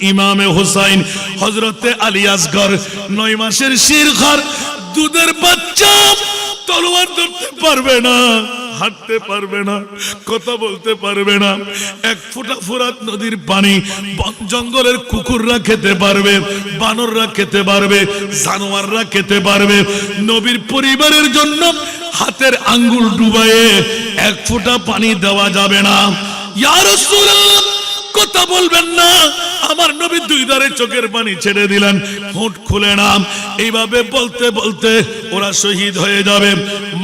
ইমামে হুসাইন হযরতে আলী আসগর 9 মাসের শিরখার দুধের বাচ্চা তলোয়ার ধরতে পারবে না, হাঁটতে পারবে না, কথা বলতে পারবে না। এক ফোঁটা ফোরাত নদীর পানি বন জঙ্গলের কুকুররা খেতে পারবে, বানররা খেতে পারবে, জানোয়াররা খেতে পারবে। নবীর পরিবারের জন্য হাতের আঙ্গুল ডুবায়ে এক ফোঁটা পানি দেওয়া যাবে না। ইয়া রাসূলুল্লাহ, কথা বলবেন না। আমার নবী দুই ধারে চোখের পানি ছেড়ে দিলেন, ঠোঁট খুলে না। এইভাবে বলতে বলতে ওরা শহীদ হয়ে যাবে।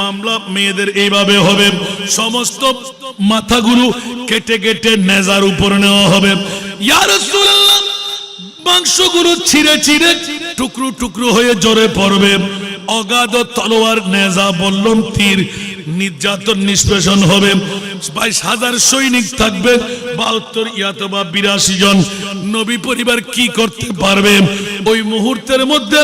মামলা মেয়েদের এইভাবে হবে, সমস্ত মাথাগুলো কেটে কেটে নেজার উপর নেওয়া হবে। ইয়া রাসূলুল্লাহ, মাংসগুলো ছিঁড়ে ছিঁড়ে টুকরো টুকরো হয়ে ঝরে পড়বে। অগাধ তলোয়ার, নেজা, বল্লম, তীর, নির্যাতন নিষ্পেষণ হবে। 22,000 সৈনিক থাকবে, 72 অথবা 82 জন। নবী পরিবার কি করতে পারবে ওই মুহূর্তের মধ্যে?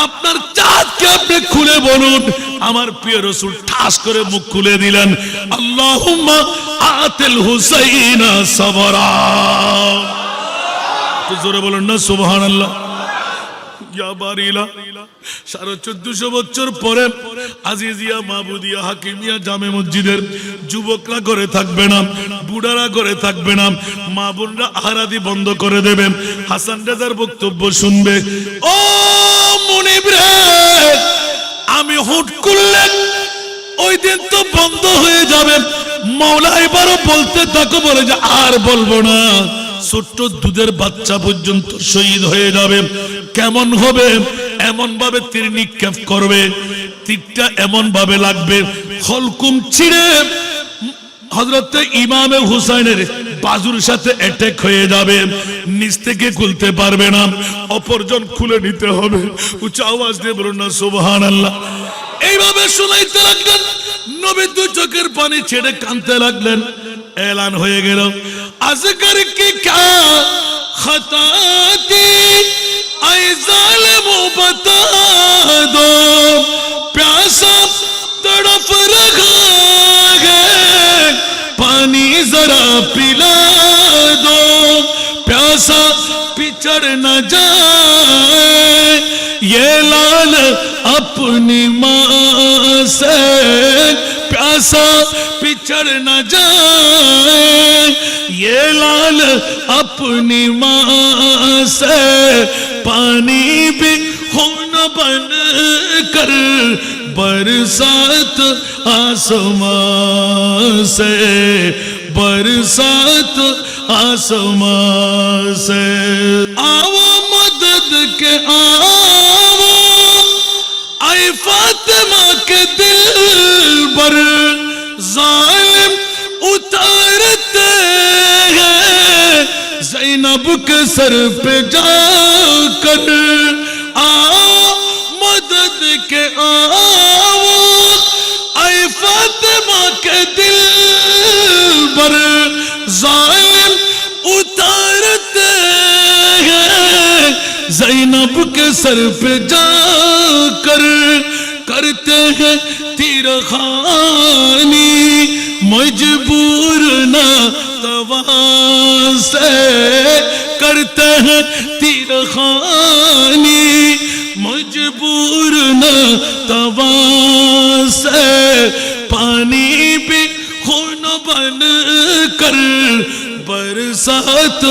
আপনার চাঁদকে আপনি খুলে বলুন। আমার প্রিয় রাসূল ঠাস করে মুখ খুলে দিলেন, আল্লাহুম্মা আতিল হুসাইনা সাবরা। তো জোরে বলুন না সুবহানাল্লাহ। 1450 বছর পরে আজিজিয়া, মাহমুদিয়া, হাকিমিয়া জামে মসজিদের যুবকরা করে থাকবে না, বুড়ারা করে থাকবে না, মা বোনরা আহারাদি বন্ধ করে দেবে, হাসান রেজার বক্তব্য শুনবে। ও মুনিব রে, আমি হুট করলে ওই দিন তো বন্ধ হয়ে যাবে। মাওলা এবারও বলতে থাকো, বলে যে আর বলবো না। ছোট্ট দুধের বাচ্চা পর্যন্ত শহীদ হয়ে যাবে। কেমন হবে? এমন ভাবে তীর নিক্ষেপ করবে, তীরটা এমন ভাবে লাগবে হলকুম ছিঁড়ে হযরতে ইমামে হুসাইনের বাজুর সাথে অ্যাটাক হয়ে যাবে। নিচ থেকে খুলতে পারবে না, অপরজন খুলে নিতে হবে। উচ্চ আওয়াজ দিয়ে বলুন না সুবহানাল্লাহ। এইভাবে শুনাইতে লাগলেন। নবী দুই চোখের পানি ছেড়ে কাঁদতে লাগলেন। এলান হয়ে গেল, আজগর কি ক্যা খতা থি আই জালিমো বতা দো, প্যাসা তড়প রখা है पानी जरा पिला दो, प्यासा पिछड़ न जाए ये लाल अपनी माँ से, प्यासा पिछड़ न जाए ये लाल अपनी माँ से, पानी भी खून बन कर बरसात आसमां से, बरसात आसमां से। आओ मदद के आओ, आए फातिमा के दिल पर जालिम उतारते हैं ज़ैनब के सर पे जाकर। आओ मदद के आओ, आए फातिमा के दिल पर जालिम उतारते हैं ज़ैनब के सर पे जाकर। करते हैं तीर खानी मजबूर न तवा से, करते हैं तीर खानी मजबूर न तवा से, पानी भी खून बन कर बरसात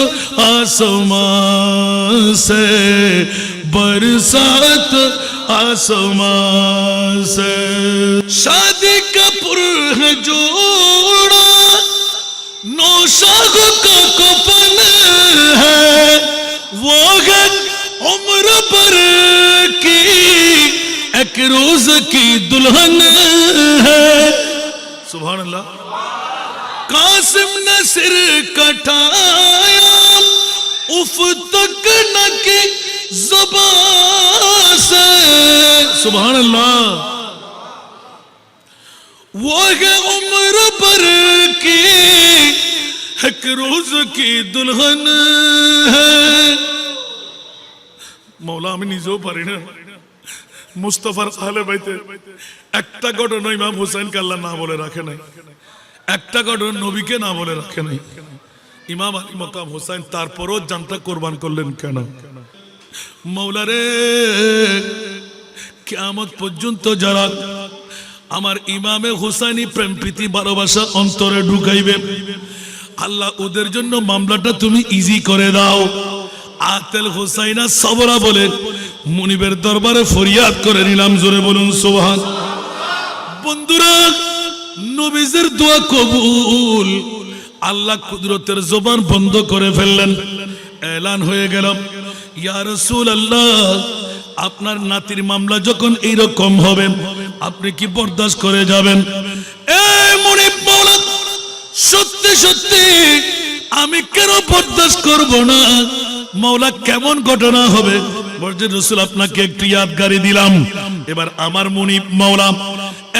आसमां से, बरसात आसमां से। शादी का पुर है जोड़ा, नौशाख का कफन है, वो है उम्र भर की एक रोज की दुल्हन है। सुभान अल्लाह। कासिम ने सिर कटाया उफ तक न की ज़ुबान से, सुभान अल्लाह। वो है उम्र भर की एक रोज की दुल्हन है। মৌলা আমি নিজেও পারি না। মুস্তাফার আহলে বাইতে একটা ঘটনা ইমাম হুসাইনকে আল্লাহ না বলে রাখে নাই, একটা ঘটনা নবীকে না বলে রাখে নাই। ইমাম আলী মকাম হোসেন তারপরও জানটা কোরবান করলেন কেন? মাওলা রে, কিয়ামত পর্যন্ত যারা আমার ইমামে হুসাইনি প্রেম প্রীতি ভালোবাসা অন্তরে ঢুকাইবে, আল্লাহ ওদের জন্য মামলাটা তুমি ইজি করে দাও। আতেল হুসাইনা সবরা বলে মুনিবের দরবারে ফরিয়াদ করে নিলাম। জোরে বলুন সুবহান। বন্ধুরা, নবীজির দোয়া কবুল। আল্লাহ কুদরতের জবান বন্ধ করে ফেললেন। এলান হয়ে গেল, ইয়া রাসূলুল্লাহ, আপনার নাতির মামলা যখন এইরকম হবে আপনি কি বরদাস্ত করে যাবেন? এই মুনিব বলেন, সত্যি সত্যি আমি কেন বরদাস্ত করব না? মাওলা কেমন ঘটনা হবে? বলছেন রাসূল, আপনাকে একটু ইয়াদগারি দিলাম। এবার আমার মুনিব মাওলা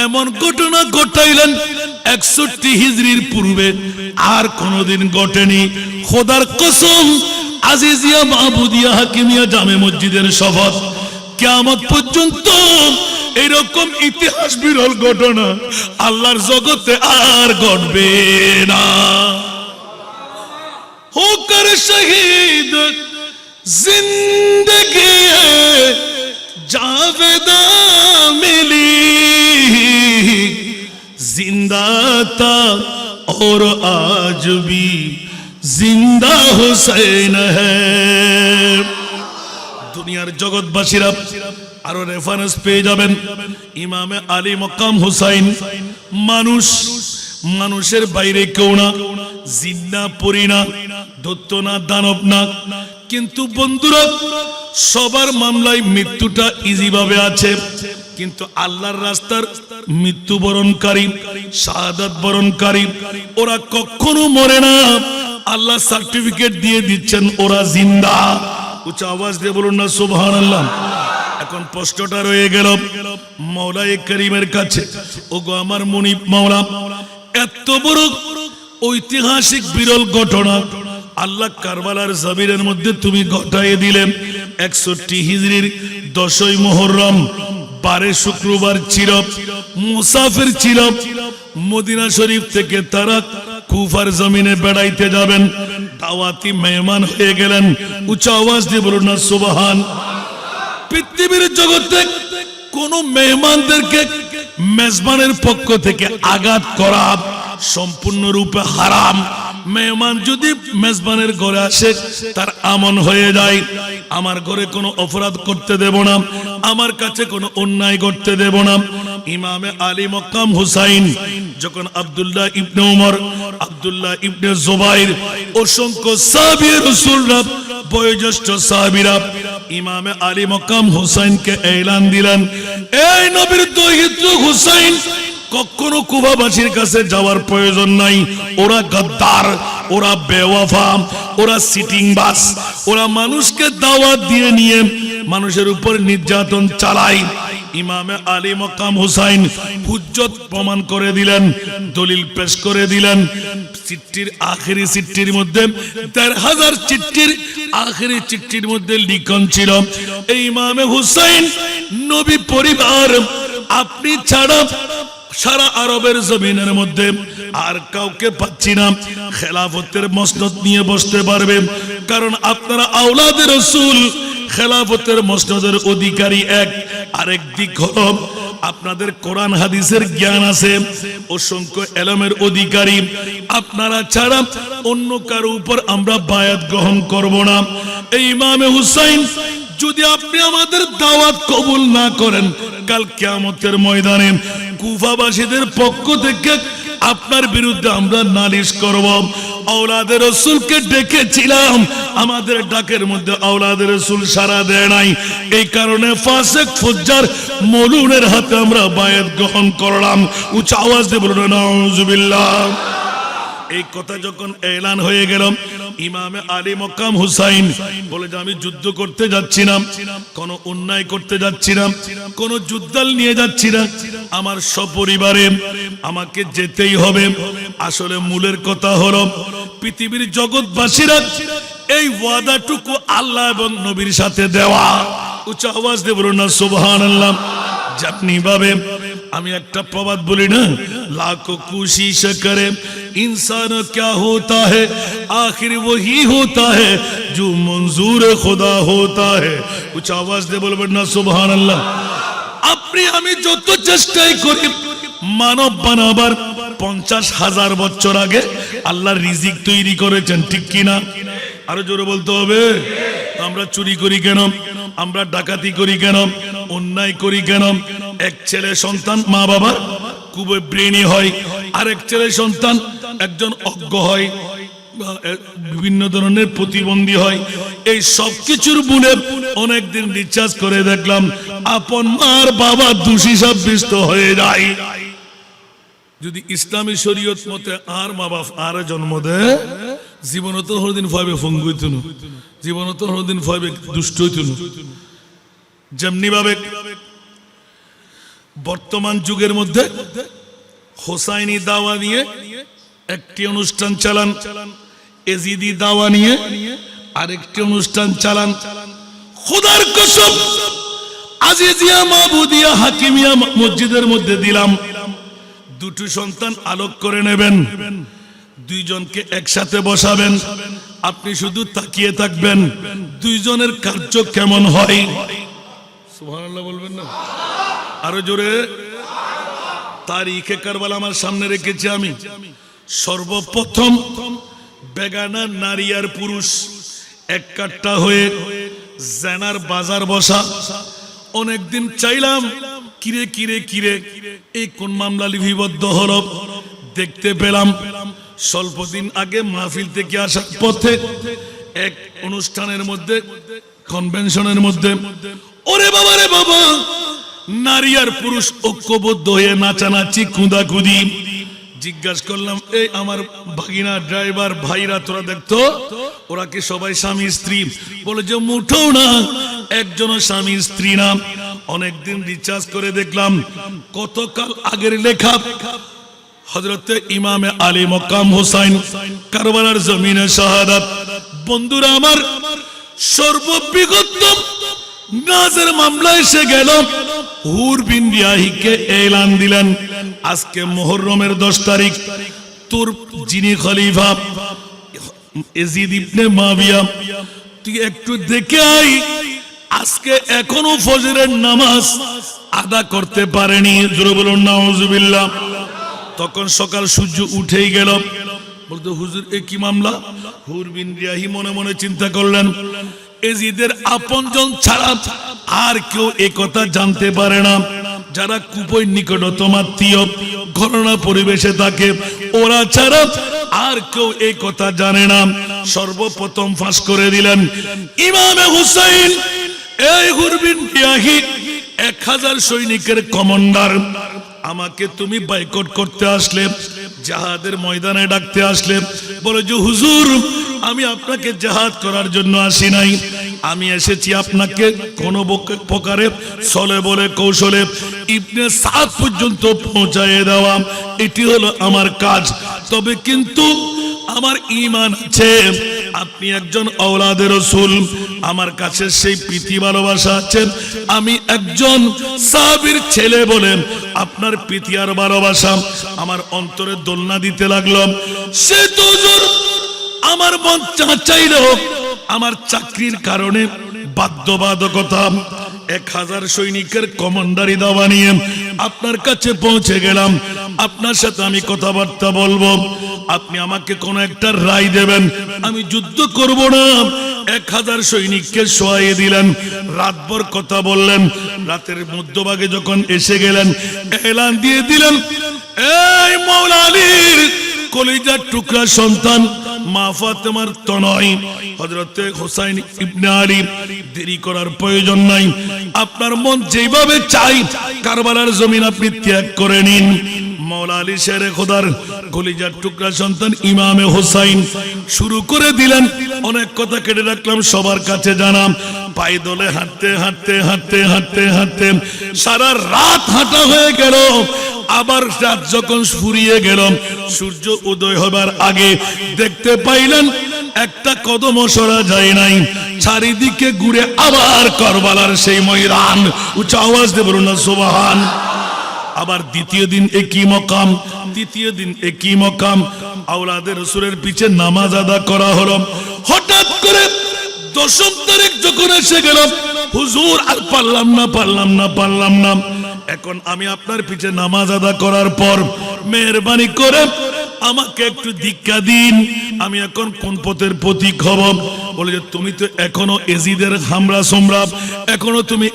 এমন ঘটনা ঘটাইলেন 61 হিজরির পূর্বে আর কোনদিন ঘটেনি। খোদার কসম, আজিজিয়া মাহমুদিয়া হাকিমিয়া জামে মসজিদের শপথ, কিয়ামত পর্যন্ত এরকম ইতিহাস বিরল ঘটনা আল্লাহর জগতে আর ঘটবে না। হোকর শহীদ জিন্দগি জাবেদা মিলি, जिंदा था और आज भी जिंदा हुसैन है। দুনিয়ার জগৎবাসীরা আরো রেফারেন্স পেয়ে যাবেন। ইমামে আলী মকাম হুসাইন মানুষ, মানুষের বাইরে কেউ না, জিন না, পরী না, দৈত্য না, দানব না। কিন্তু বন্ধুরা, সবার মামলায় মৃত্যুটা ইজি ভাবে আছে, কিন্তু আল্লাহর রাস্তার মৃত্যুবরণকারী, শাহাদাত বরণকারী ওরা কখনো মরে না। আল্লাহ সার্টিফিকেট দিয়ে দিচ্ছেন ওরা জিন্দা। উচ্চ আওয়াজ দিয়ে বলুন না সুবহানাল্লাহ। এখন প্রশ্নটা রয়ে গেল মাওলায়ে কারীমের কাছে, ওগো আমার মুনিব মাওলা, এত বড় ঐতিহাসিক বিরল ঘটনা আল্লাহ কারবালার জমিনের মধ্যে তুমি ঘটাইয়ে দিলেন। 61 হিজরির 10ই মুহররম 12 শুক্রবার ছিল, মুসাফির ছিল। মদিনা শরীফ থেকে তারা কুফার জমিনে বেড়াইতে যাবেন, দাওয়াতি মেহমান হয়ে গেলেন। উচ্চ আওয়াজ দিয়ে বলুন না সুবহান। পৃথিবীর জগতে কোন মেহমানদেরকে মেজবানের পক্ষ থেকে আঘাত করা সম্পূর্ণরূপে হারাম। মেহমান যদি মেজবানের ঘরে আসে তার আমন হয়ে যায়। আমার ঘরে কোনো অপরাধ করতে দেব না, আমার কাছে কোনো অন্যায় করতে দেব না। ইমামে আলী মকাম হুসাইন যখন আব্দুল্লাহ ইবনে উমর, আব্দুল্লাহ ইবনে জুবাইর, অসংখ্য সাহাবী রাসূলরা, বয়োজ্যেষ্ঠ সাহাবীরা ইমামে আলী মকাম হুসাইনকে এলান দিলেন, এই নবীর দৌহিত্র হুসাইন কখনো কুফাবাসীর কাছে যাওয়ার প্রয়োজন নাই। ওরা গদ্দার, ওরা বেওয়াফা, ওরা সিটিং বাস, ওরা মানুষকে দাওয়াত দিয়ে নিয়ে মানুষের উপর নির্যাতন চালায়। ইমামে আলী মকাম হুসাইন হুজ্জত প্রমাণ করে দিলেন, দলিল পেশ করে দিলেন। চিঠির আখেরি চিঠির মধ্যে ১৩,০০০ চিঠির আখেরি চিঠির মধ্যে লিখন ছিল, এই ইমামে হুসাইন নবী পরিবার আপনি ছাড়া সারা আরবের জমিনের মধ্যে আর কাউকে পাচ্ছি না খেলাফতের মসনদ নিয়ে বসতে পারবে, কারণ আপনারা আওলাদে রাসূল, খেলাফতের মসনদের অধিকারী এক। আরেক দিক হলো আপনাদের কোরআন হাদিসের জ্ঞান আছে, অসংখ্য ইলমের অধিকারী। আপনারা ছাড়া অন্য কারো উপর আমরা বায়াত গ্রহণ করব না। এই ইমামে হুসাইন যদি আপনি আমাদের দাওয়াত কবুল না করেন, কাল কিয়ামতের ময়দানে কুফাবাসীদের পক্ষ থেকে আপনার বিরুদ্ধে আমরা নালিশ করব। আওলাদে রাসূলকে ডেকেছিলাম, আমাদের ডাকের মধ্যে আওলাদে রাসূল সাড়া দেয় নাই, এই কারণে ফাসিক ফুজ্জার মলুনের হাতে আমরা বায়াত গ্রহণ করলাম। উচ্চ আওয়াজ দিয়ে বলুন নাউযুবিল্লাহ। এই কথা যখন এলান হয়ে গেল, ইমামে আলী মকাম হুসাইন বলে যে আমি যুদ্ধ করতে যাচ্ছি না, কোন অন্যায় করতে যাচ্ছি না, কোন যুদ্ধাল নিয়ে যাচ্ছি না, আমার সপরিবারে আমাকে যেতেই হবে। আসলে মূলের কথা হলো পৃথিবীর জগৎবাসীরা এই ওয়াদাটুকু আল্লাহ এবং নবীর সাথে দেওয়া। উচ্চ আওয়াজ দিয়ে বলুন না সুবহানাল্লাহ। যেমনি ভাবে আমি একটা প্রবাদ বলি না, লাখো কোশিশ করে इंसान क्या होता है, आखिर वही होता है जो मंजूर खुदा होता है। कुछ आवाज दे बोलবেন না সুবহানাল্লাহ। আপনি আমি যত চেষ্টাই করি মানব বানাবার 50,000 বছর আগে আল্লাহ রিজিক তৈরি করেছেন, ঠিক কি না? আরো জোরে বলতে হবে। আমরা চুরি করি কেন, আমরা ডাকাতি করি কেন, অন্যায় করি কেন? এক ছেলে সন্তান মা বাবার খুব ব্রেনি হয়, আরেক ছেলে সন্তান একজন অজ্ঞ হয়, বিভিন্ন ধরনের প্রতিবন্ধী হয়। এই সব কিছুর মূলে অনেকদিন রিচার্জ করে দেখলাম আপন মার বাবা দোষী সাব্যস্ত হয়ে যায়। যদি ইসলামী শরীয়ত মতে আর মা বাপ আর জন্ম দেয়, জীবনত হরদিন ভয়বে ফঙ্গু হইতুন, জীবনত হরদিন ভয়বে দুষ্ট হইতুন। যেমনি ভাবে বর্তমান যুগের মধ্যে হোসাইনি দাওয়া নিয়ে একটি অনুষ্ঠান চালান, এজিদি দাওয়া নিয়ে আরেকটি অনুষ্ঠান চালান। খোদার কসম আজিজিয়া মাহমুদিয়া হাকিমিয়া মসজিদের মধ্যে দিলাম, দুটো সন্তান আলোক করে নেবেন, দুইজনকে একসাথে বসাবেন, আপনি শুধু তাকিয়ে থাকবেন দুইজনের কার্য কেমন হয়। সুবহানাল্লাহ বলবেন না? আরো জোরে। তারিখে কারবালা আমার সামনে রেখেছি আমি। সর্বপ্রথম বেগানা নারী আর পুরুষ এক কাট্টা হয়ে জেনার বাজার বসা। অনেকদিন চাইলাম কিরে কিরে কিরে এই কোন মামলা লিপিবদ্ধ হলো, দেখতে পেলাম স্বল্পদিন আগে মাহফিল থেকে আসার পথে এক অনুষ্ঠানের মধ্যে, কনভেনশনের মধ্যে, ওরে বাবা রে বাবা, নারী আর পুরুষ ঐক্যবদ্ধ হয়ে নাচানাচি কুঁদাকুদি। জিজ্ঞাসা করলাম, এই আমার ভাগিনা ড্রাইভার ভাইরা তোরা দেখতো, ওরা কি সবাই স্বামী স্ত্রী? বলে যে মুঠোও না, একজনও স্বামী স্ত্রী না। অনেকদিন রিচার্জ করে দেখলাম কতকাল আগের লেখা হযরতে ইমামে আলী মকাম হোসাইন কারবালার জমিনে শাহাদাত। বন্ধুরা আমার, সর্ববিগত নাজের মামলা এসে গেল। হুর বিন রিয়াহিকে এলান দিলেন, আজকে মুহররমের 10 তারিখ তোর যিনি খলিফা ইয়াজিদ ইবনে মুআবিয়া, তুই একটু দেখে আই, আজকে এখনো ফজরের নামাজ আদা করতে পারেনি। জোরে বলুন নাউজুবিল্লাহ। তখন সকাল সূর্য উঠেই গেল। বলতে হুজুর এ কি মামলা? হুর বিন রিয়াহি মনে মনে চিন্তা করলেন, ইয়াজিদের আপনজন ছাড়া আর কেউ এই কথা জানতে পারে না। যারা খুবই নিকটতম আত্মীয়, ঘটনা পরিবেশে থাকে, ওরা ছাড়া আর কেউ এই কথা জানে না। সর্বপ্রথম ফাঁস করে দিলেন ইমামে হুসাইন। এই হুর বিন রিয়াহি 1000 সৈনিকের কমান্ডার, আমাকে তুমি বয়কট করতে আসলে, জিহাদের ময়দানে ডাকতে আসলে। বলে যে হুজুর, আমি আপনাকে জিহাদ করার জন্য আসি নাই, আমি এসেছি আপনাকে কোন প্রকারে চলে বলে কৌশলে ইবনে সাদ পর্যন্ত পৌঁছায় দেওয়া, এটি হলো আমার কাজ। তবে কিন্তু আমার ঈমান আছে, আপনি একজন আওলাদে রাসূল, আমার কাছে সেই প্রীতি ভালোবাসা আছে। আমি একজন সাহাবীর ছেলে বলে আপনার প্রীতি আর ভালোবাসা আমার অন্তরে দোলনা দিতে লাগলো। সে তো হুজুর আমার মন চাইলো, আমার চাকরির কারণে বাধ্যবাধকতা 1000 সৈনিকের কমান্ডারি দাওয়া নিয়ে আপনার কাছে পৌঁছে গেলাম। আপনার সাথে আমি কথাবার্তা বলবো, আপনি আমাকে কোন একটা রায় দেবেন। আমি যুদ্ধ করব না। 1000 সৈনিককে শোয়াইয়ে দিলেন, রাতভর কথা বললেন। রাতের মধ্যভাগে যখন এসে গেলেন, এলান দিয়ে দিলেন, এই মাওলা আলীর কলিজার টুকরা সন্তান মা ফাতেমার তনয় হযরতে হুসাইন ইবনে আলী, দেরি করার প্রয়োজন নাই। আপনার মন যেভাবে চাই কারবালার জমিন আপনি ত্যাগ করে নিন। মাওলা আলী শেরে খোদার কলিজার টুকরা সন্তান ইমামে হুসাইন শুরু করে দিলেন। অনেক কথা কেটে রাখলাম, সবার কাছে জানাম। পায়ে দলে হাঁটতে হাঁটতে হাঁটতে হাঁটতে হাঁটতে সারা রাত হাঁটা হয়ে গেল। আবার রাত যখন ফুরিয়ে গেল, সূর্য উদয় হবার আগে দেখতে পাইলেন একটা কদমও সরা যায় নাই। চারিদিকে ঘুরে আবার কারবালার সেই ময়দান। উচ্চ আওয়াজ দিয়ে বলুন না সুবহান। আবার দ্বিতীয় দিন একই মকাম, তৃতীয় দিন একই মকাম। আওলাদের রাসূলের পিছে নামাজ আদা করা হলো। হঠাৎ করে 10ম তারিখ যখন এসে গেল, হুজুর আর পারলাম না। এখন আমি আপনার পিছে নামাজ আদা করার পর মেহেরবানি করে আমাকে একটু দীক্ষা দিন, আমি এখন কোন পথের প্রতীক হব? বলে যে তুমি তো এখনো এজিদের হামরা সোমরা, এখনো তুমি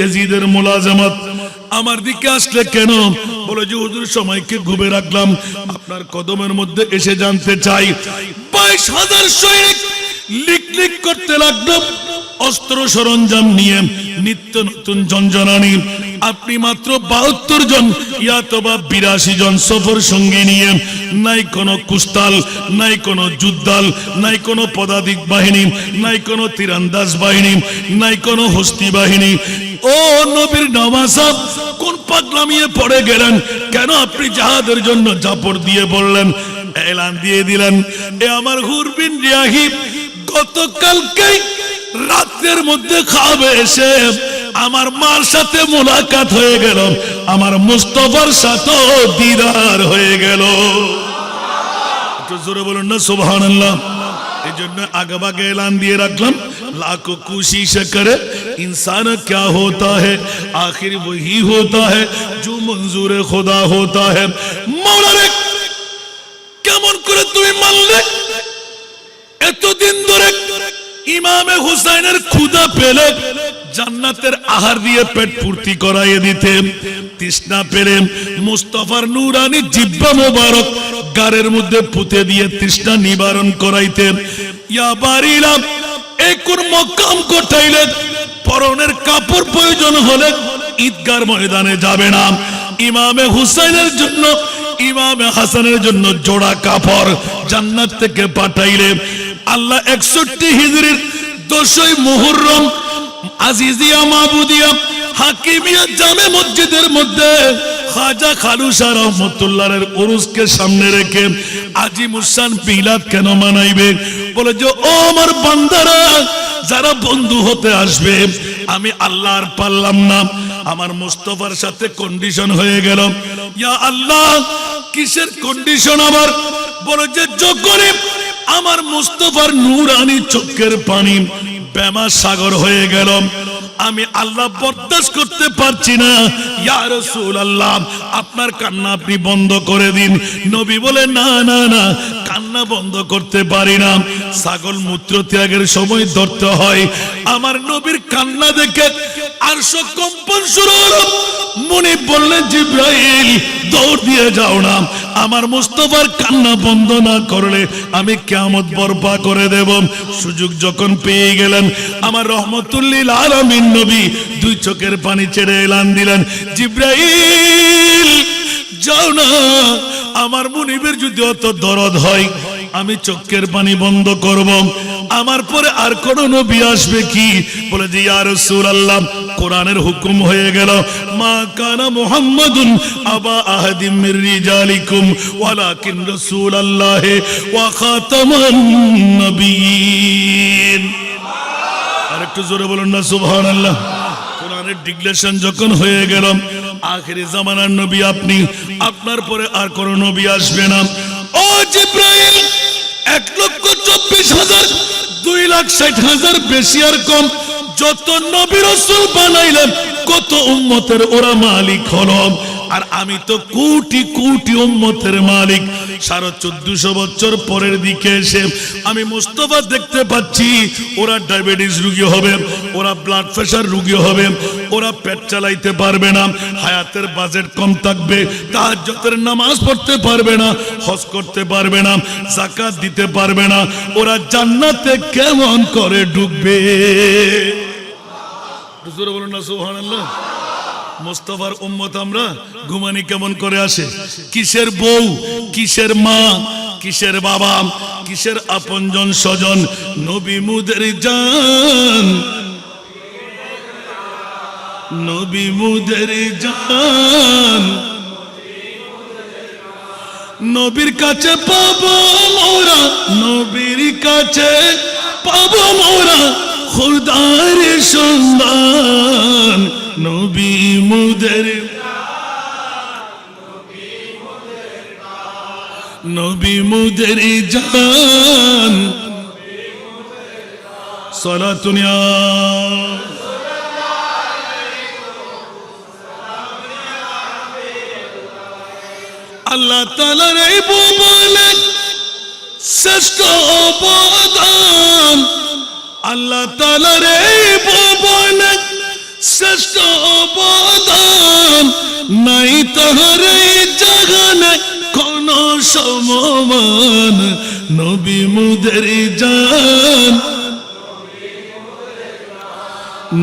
এজিদের মুলাজামাত, আমার দিকে আসলে কেন? বলে যে হুজুর সময়কে ঘুমে রাখলাম, আপনার কদমের মধ্যে এসে জানতে চাই। 22,000 সৈনিক লিক করতে লাগলো অস্ত্র সরঞ্জাম নিয়ে, নিত্য নতুন জঞ্জনানি। আপনি মাত্র 72 জন ইয়াতবা 82 জন সফর সঙ্গী নিয়ে, নাই কোনো কুস্তাল, নাই কোনো যুদ্ধাল, নাই কোনো পদাতিক বাহিনী, নাই কোনো তীরন্দাজ বাহিনী, নাই কোনো হস্তি বাহিনী। ও নবীর নওয়াজ, কোন পাগলামিয়ে পড়ে গেলেন? কেন আপনি জাহাদের জন্য জাপর দিয়ে বললেন, এলান দিয়ে দিলেন? এ আমার হুর বিন রিয়াহিব গতকালকে রাতের মধ্যে খাবে এসে আমার মার সাথে মোলাকাত হয়ে গেল, আমার মুস্তাফার সাথে দিদার হয়ে গেল। একটু জোরে বলুন না সুবহানাল্লাহ। এই জন্য আগেভাগে এলান দিয়ে রাখলাম, লাখো কোশিশ করে इंसान क्या होता है, आखिर वही होता है जो मंजूर खुदा होता है। मौला रे কেমন করে তুমি মানলে? এতদিন ধরে ইমামে হুসাইনের ক্ষুধা পেলে জান্নাতের আহার দিয়ে পেট পূর্তি করাইয়ে দিতে, তৃষ্ণা পেলে মুস্তাফার নূরানি জিহ্বা মোবারক গারের মধ্যে পুঁতে দিয়ে তৃষ্ণা নিবারণ করাইতে। ইয়া বারিলা, এই কোন মকাম কোটাইলে পরনের কাপড় প্রয়োজন হলে ঈদগার ময়দানে যাবে না, ইমামে হুসাইনের জন্য, ইমামে হাসানের জন্য জোড়া কাপড় জান্নাত থেকে পাঠাইলে আল্লাহ 61 হিজরির 10ই মুহররম আজিজিয়া মাহমুদিয়া হাকিমিয়া জামে মসজিদের মধ্যে খাজা খালুসা রহমতুল্লাহের উরুসকে সামনে রেখে আজিমুসান মিলাদ কেন মানাইবে? বলে যে ও আমার বান্দারা, যারা বন্ধু হতে আসবে, আমি আল্লাহ আর পারলাম না, আমার মুস্তাফার সাথে কন্ডিশন হয়ে গেল। ইয়া আল্লাহ, কিসের কন্ডিশন আমার? বলে যে যখনই আমার মুস্তাফার নূরানি চোখের পানি বেমা সাগর হয়ে গেল, আমি আল্লাহ বরদাস্ত করতে পারছি না। ইয়া রাসূলুল্লাহ, আপনার কান্না আপনি বন্ধ করে দিন। নবী বলে না না না, কান্না বন্ধ করতে পারি না, ছাগল মূত্র ত্যাগের সময় ধরতে হয়। আমার নবীর কান্না দেখে আরশ কম্পন শুরু হলো। মুনিব বললেন জিবরাইল দৌড় দিয়ে যাও না, আমার মুস্তাফার কান্না বন্ধ না করলে আমি কিয়ামত বরপা করে দেব। সুযোগ যখন পেয়ে গেলেন, আমার রহমতুল্লিল আলামিন নবী 2 চোখের পানি ছেড়ে এলান দিলেন, জিবরাইল যাও না, আমার মুনিবের যদি অত দরদ হয় আমি চোখের পানি বন্ধ করব, আমার পরে আর কোন নবী আসবে কি? বলে যে ইয়া রাসূলুল্লাহ, কোরআনের হুকুম হয়ে গেল, মা কানা মুহাম্মাদুন আবা আহাদিম মির রিজালিকুম ওয়ালাকিন রাসূলুল্লাহ ওয়া খাতামান নবিয়্যিন। আর একটু জোরে বলুন না সুবহানাল্লাহ। কোরআনের ডিক্লেরেশন যখন হয়ে গেল, আখিরি জামানার নবী আপনি, আপনার পরে আর কোন নবী আসবে না। ও জিবরাইল, 1,24,000, 2,60,000 বেশি আর কম যত নবী রাসূল বানাইলেন, কত উম্মতের ওরা মালিক হলো, আর আমি তো কোটি কোটি উম্মতের মালিক। 1450 বছর পরের দিকে এসে আমি মুস্তাফা দেখতে পাচ্ছি, ওরা ডায়াবেটিস রোগী হবে, ওরা ব্লাড প্রেশার রোগী হবে, ওরা পেট চালাইতে পারবে না, হায়াতের বাজেট কম থাকবে, তাহাজ্জুদের নামাজ পড়তে পারবে না, হজ করতে পারবে না, যাকাত দিতে পারবে না, ওরা জান্নাতে কেমন করে ঢুকবে? জোরে বলুন না সুবহানাল্লাহ। মুস্তাফার উম্মত আমরা ঘুমানি কেমন করে আসে? কিসের বউ, কিসের মা, কিসের বাবা, কিসের আপনজন স্বজন? নবী মুদের জান, নবী মুদের জান, নবীর কাছে পাবো মোরা, নবীর কাছে পাবো মোরা খুদার সন্ধান। নবী মুদের নবী মুদের জান সালাতুন ইয়া আল্লাহ তাআলার এই ভুবনে শ্রেষ্ঠ অবদান, আল্লাহ তাআলার এই ভুবনে শ্রেষ্ঠ অবদান, নাই তাহার এই জাহানে কোন সমমান। নবী মুদের জান,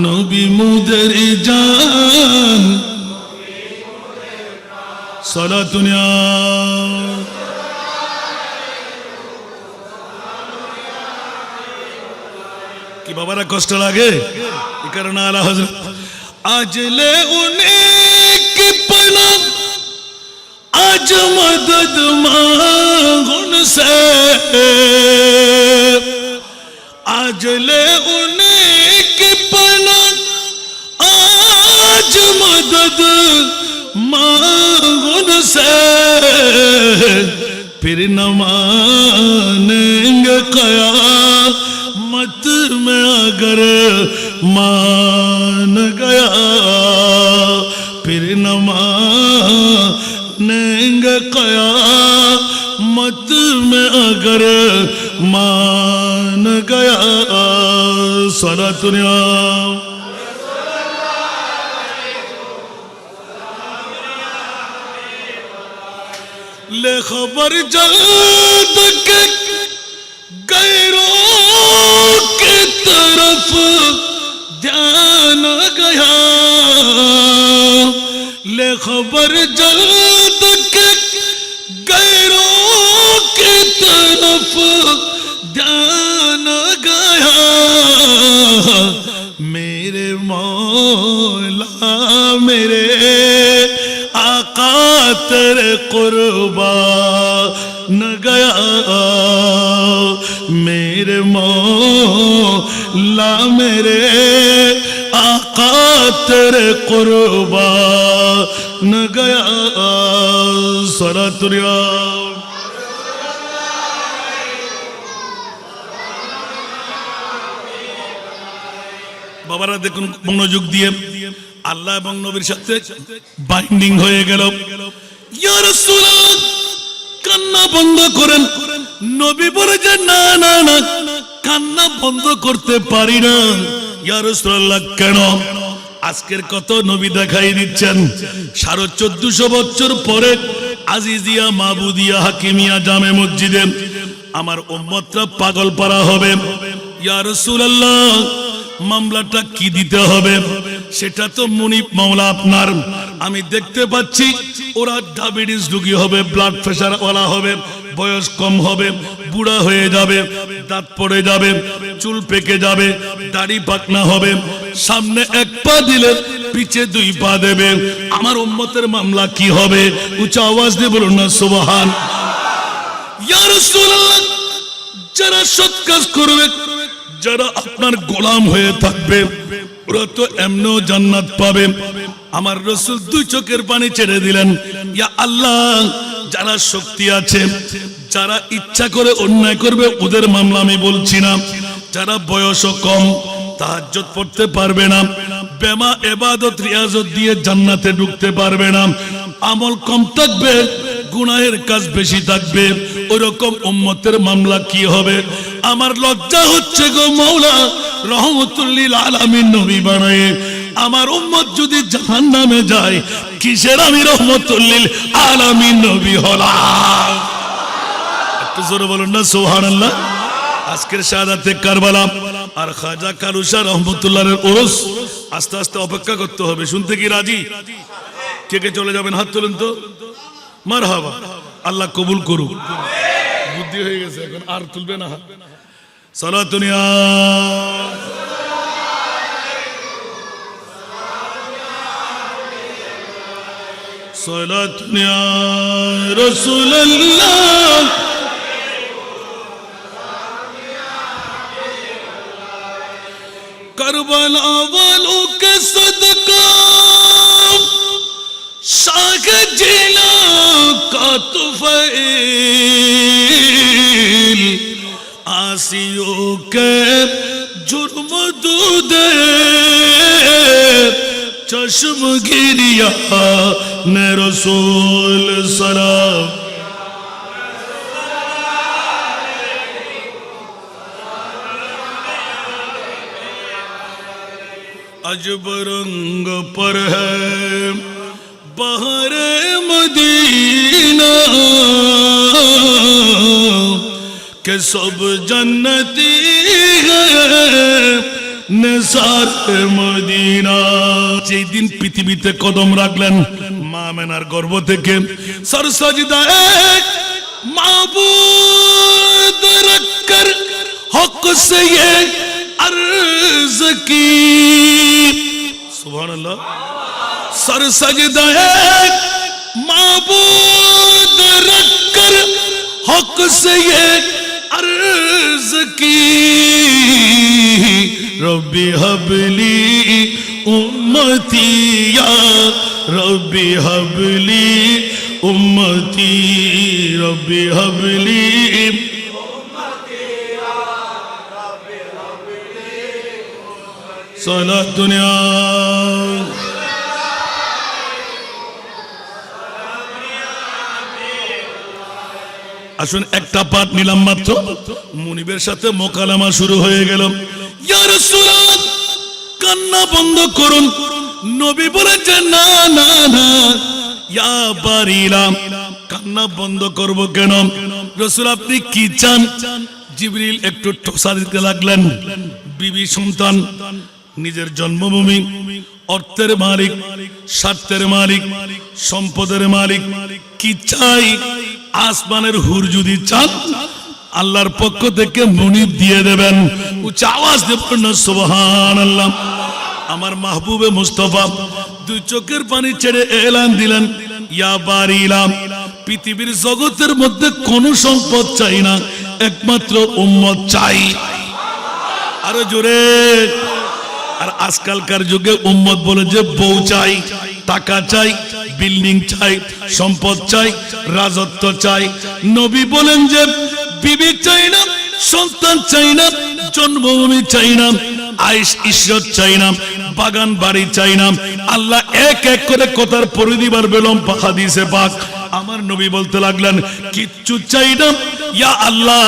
নবী মুদের জান সালাতুন ইয়া কি বাবারা কষ্ট লাগে এই কারণে আলা হযরত আজলে উনেক পনা আজ মদদ মাঙ্গুন সে, আজলে উনেক পনা আজ মদদ मांगुन से, फिर न मानेंगे क़यामत में अगर मान गया, फिर न मानेंगे क़यामत में अगर मान गया। सलातुन या ले खबर जल्द के गैरों की तरफ ध्यान गया, ले खबर जल्द के गैरों की तरफ ध्यान गया। मेरे मौला मेरे आका तेरे कुर्बान गया, मेरे मौला मेरे आका तेरे कुर्बान गया। सलातुन या বাবারা দেখুন মনোযোগ দিয়ে আল্লাহ এবং নবীর সাথে বাইন্ডিং হয়ে গেল। ইয়া রাসূলুল্লাহ কান্না বন্ধ করেন। নবী বলে যে না না না কান্না বন্ধ করতে পারি না। ইয়া রাসূলুল্লাহ কেন? আজকের কত নবী দেখাই দিচ্ছেন 1450 বছর পরে আজিজিয়া মাবুদিয়া হাকিমিয়া জামে মসজিদে আমার উম্মতরা পাগল পারা হবে। ইয়া রাসূলুল্লাহ মামলাটা কি দিতে হবে সেটা তো মুনিব মাওলা আপনার। আমি দেখতে পাচ্ছি ওরা ডায়াবেটিস রোগী হবে, ব্লাড প্রেসার ওয়ালা হবে, বয়স কম হবে, বুড়া হয়ে যাবে, দাঁত পড়ে যাবে, চুল পেকে যাবে, দাড়ি পাকনা হবে, সামনে এক পা দিলে পিছে দুই পা দেবে। আমার উম্মতের মামলা কি হবে? উচ্চ আওয়াজ দিয়ে বলুন না সুবহান। ইয়া রাসূলুল্লাহ যারা সৎ কাজ করবে, যারা আপনার গোলাম হয়ে থাকবে ওরা তো এমনও জান্নাত পাবে। আমার রাসূল দুই চোখের পানি ছেড়ে দিলেন। ইয়া আল্লাহ যারা শক্তি আছে, যারা ইচ্ছা করে অন্যায় করবে ওদের মামলা আমি বলছি না। যারা বয়সও কম, তাহাজ্জুদ পড়তে পারবে না, বেমা ইবাদত রিয়াজত দিয়ে জান্নাতে ঢুকতে পারবে না, আমল কম থাকবে, গুনাহের কাজ বেশি থাকবে, ওইরকম উম্মতের মামলা কি হবে? আমার লজ্জা হচ্ছে গো মাওলা, রহমতুল লিল আলামিন নবী বানায়ে আমার উম্মত যদি জাহান্নামে যায়, কিসের আমি রহমতুল লিল আলামিন নবী হলাম? একটু জোরে বলুন না সুবহানাল্লাহ। আজকের শাহাদাতে কারবালা আর খাজা কালুশা রহমতুল্লাহর ওরস আস্তে আস্তে অপেক্ষা করতে হবে। শুনতে কি রাজি? কে কে চলে যাবেন হাত তুলেন তো। মারহাবা, আল্লাহ কবুল করুক। বুদ্ধি হয়ে গেছে এখন আর তুলবে না হাত। সালাতুন ইয়া সালাতুন ইয়া রাসূলুল্লাহ करबला वालों के सदका शाह जिला का तुफैल आसियों के जुर्म दूदे चश्म गिरिया ने रसूल सलाम अजब रंग पर है बहर मदीना के सब जन्नती है निसार मदीना যেই দিন পৃথিবীতে কদম রাখলেন মা মেনার গর্ভ থেকে সর সজদায়ে মাবুদ রখकर हक से ये अर्ज की सुभान अल्लाह सर सजदाए माबूद रखकर हक से ये अर्ज की रब्बी हबली उम्मती या रब्बी हबली उम्मती रब्बी हबली साला दुनिया আসুন একটা পাঠ নিলাম মাত্র মুনিবের সাথে মোকালামা শুরু হয়ে গেল ইয়া রাসূলুল্লাহ কান্না বন্ধ করুন নবী বলেছেন না না না ইয়া বারিলা কান্না বন্ধ করব কেন রাসূল আপনি কি চান জিবরিল একটু ঠোসা দিতে লাগলেন বিবি সন্তান নিজের জন্মভূমি অর্থের মালিক স্বার্থের মালিক সম্পদের মালিক কি চাই আসমানের হুর যদি চান আল্লাহর পক্ষ থেকে মুনিব দিয়ে দেবেন উচ্চ আওয়াজ দিয়ে পড়ুন সুবহানাল্লাহ আমার মাহবুবে মুস্তাফা দুই চোখের পানি ছেড়ে এলান দিলেন ইয়া বারিলা পৃথিবীর জগতের মধ্যে কোনো সম্পদ চাই না একমাত্র উম্মত চাই আরো জোরে আর আজকালকার যুগে উম্মত বলে যে বউ চাই টাকা চাই বিল্ডিং চাই সম্পদ চাই রাজত্ব চাই নবী বলেন যে বিবি চাই না সন্তান চাই না জন্মভূমি চাই না আয়েশ ইজ্জত চাই না বাগান বাড়ি চাই না আল্লাহ এক এক করে কথার পরিধি বাড়বে লম্বা হাদিসে পাক আমার নবী বলতে লাগলেন কিচ্ছু চাই না ইয়া আল্লাহ